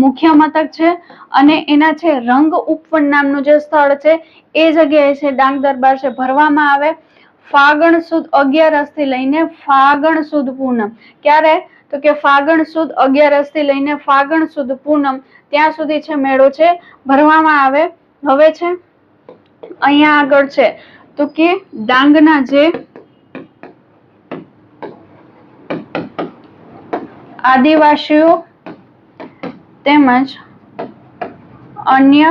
મુખ્ય મથક છે અને એના છે રંગ ઉપવન નામનું જે સ્થળ છે એ જગ્યાએ છે ડાંગ દરબાર છે ભરવામાં આવે. ફાગણ સુદ 11 થી લઈને ફાગણ સુદ પૂનમ. ક્યારે તો કે ફાગણ સુદ 11 થી લઈને ફાગણ સુદ પૂનમ ત્યાં સુધી છે મેળો છે ભરવામાં આવે. હવે છે અહીંયા આગળ છે તો કે ડાંગના જે આદિવાસીઓ તેમજ અન્ય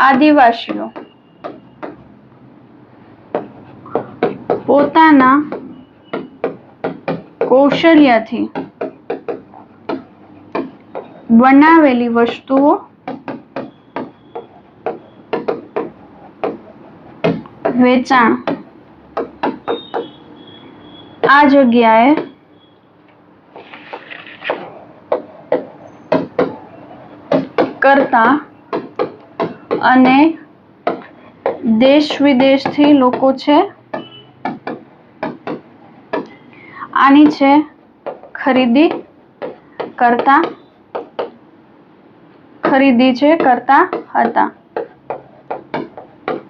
આદિવાસીઓ પોતાના કૌશલ્યથી બનાવેલી વસ્તુઓ વેચાણ આ જગ્યાએ કરતા અને દેશ વિદેશથી લોકો છે આની છે ખરીદી છે કરતા હતા.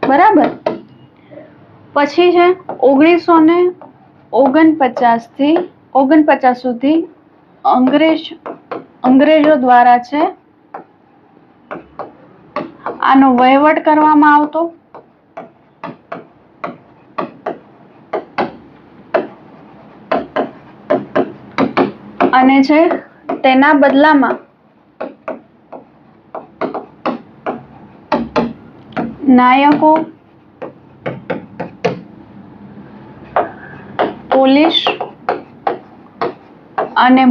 બરાબર. પછી છે 1949 થી 49 સુધી અંગ્રેજો દ્વારા છે આનો વહીવટ કરવામાં આવતો અને છે તેના બદલામાં નાયકો, પોલીસ અને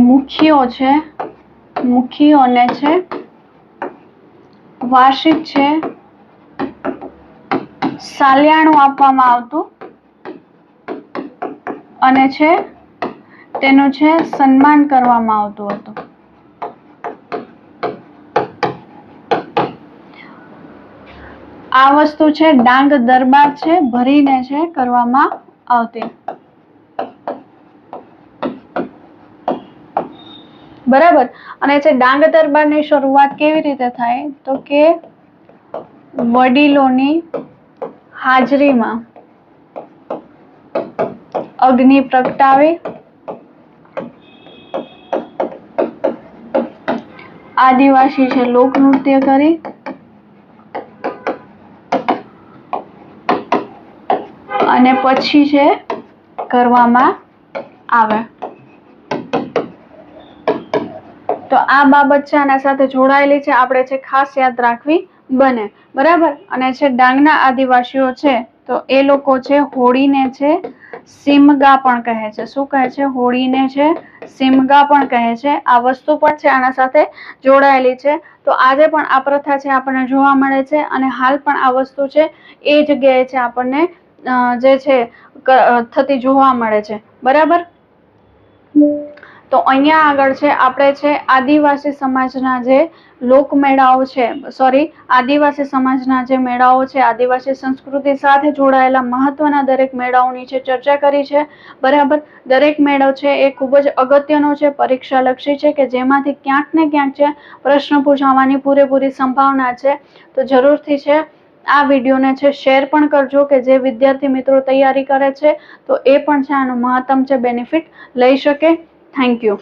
મુખીઓને છે વાર્ષિક છે સાલિયાણું આપવામાં આવતું અને છે તેનું છે સન્માન કરવામાં આવતું હતું. આ વસ્તુ છે ડાંગ દરબાર છે ભરીને છે કરવામાં આવતી. બરાબર. અને છે ડાંગ દરબારની શરૂઆત કેવી રીતે થાય તો કે વડીલોની હાજરીમાં અગ્નિ પ્રગટાવી આદિવાસી છે લોકનૃત્ય કરી અને પછી છે કરવામાં આવે. તો આ બાબત છે આના સાથે જોડાયેલી છે આપણે છે ખાસ યાદ રાખવી બને. બરાબર. અને છે ડાંગના આદિવાસીઓ છે તો એ લોકો છે હોળીને છે સીમગા પણ કહે છે. શું કહે છે? હોળીને છે સીમગા પણ કહે છે. આ વસ્તુ પણ છે આના સાથે જોડાયેલી છે. તો આજે પણ આ પ્રથા છે આપણને જોવા મળે છે અને હાલ પણ આ વસ્તુ છે એ જગ્યાએ છે આપણને જે છે થતી જોવા મળે છે. બરાબર. તો અહીંયા આગળ છે આપણે છે આદિવાસી સમાજના જે લોકમેળાઓ છે આદિવાસી સમાજના જે મેળાઓ છે આદિવાસી સંસ્કૃતિ સાથે જોડાયેલા મહત્વના દરેક મેળાઓની છે ચર્ચા કરી છે. બરાબર. દરેક મેળો છે એ ખૂબ જ અગત્યનો છે, પરીક્ષા લક્ષી છે કે જેમાંથી ક્યાંક ને ક્યાંક છે પ્રશ્ન પૂછાવાની પૂરેપૂરી સંભાવના છે. તો જરૂરથી છે આ વિડીયોને છે શેર પણ કરજો કે જે વિદ્યાર્થી મિત્રો તૈયારી કરે છે તો એ પણ છે આનો મહત્તમ છે બેનિફિટ લઈ શકે. Thank you.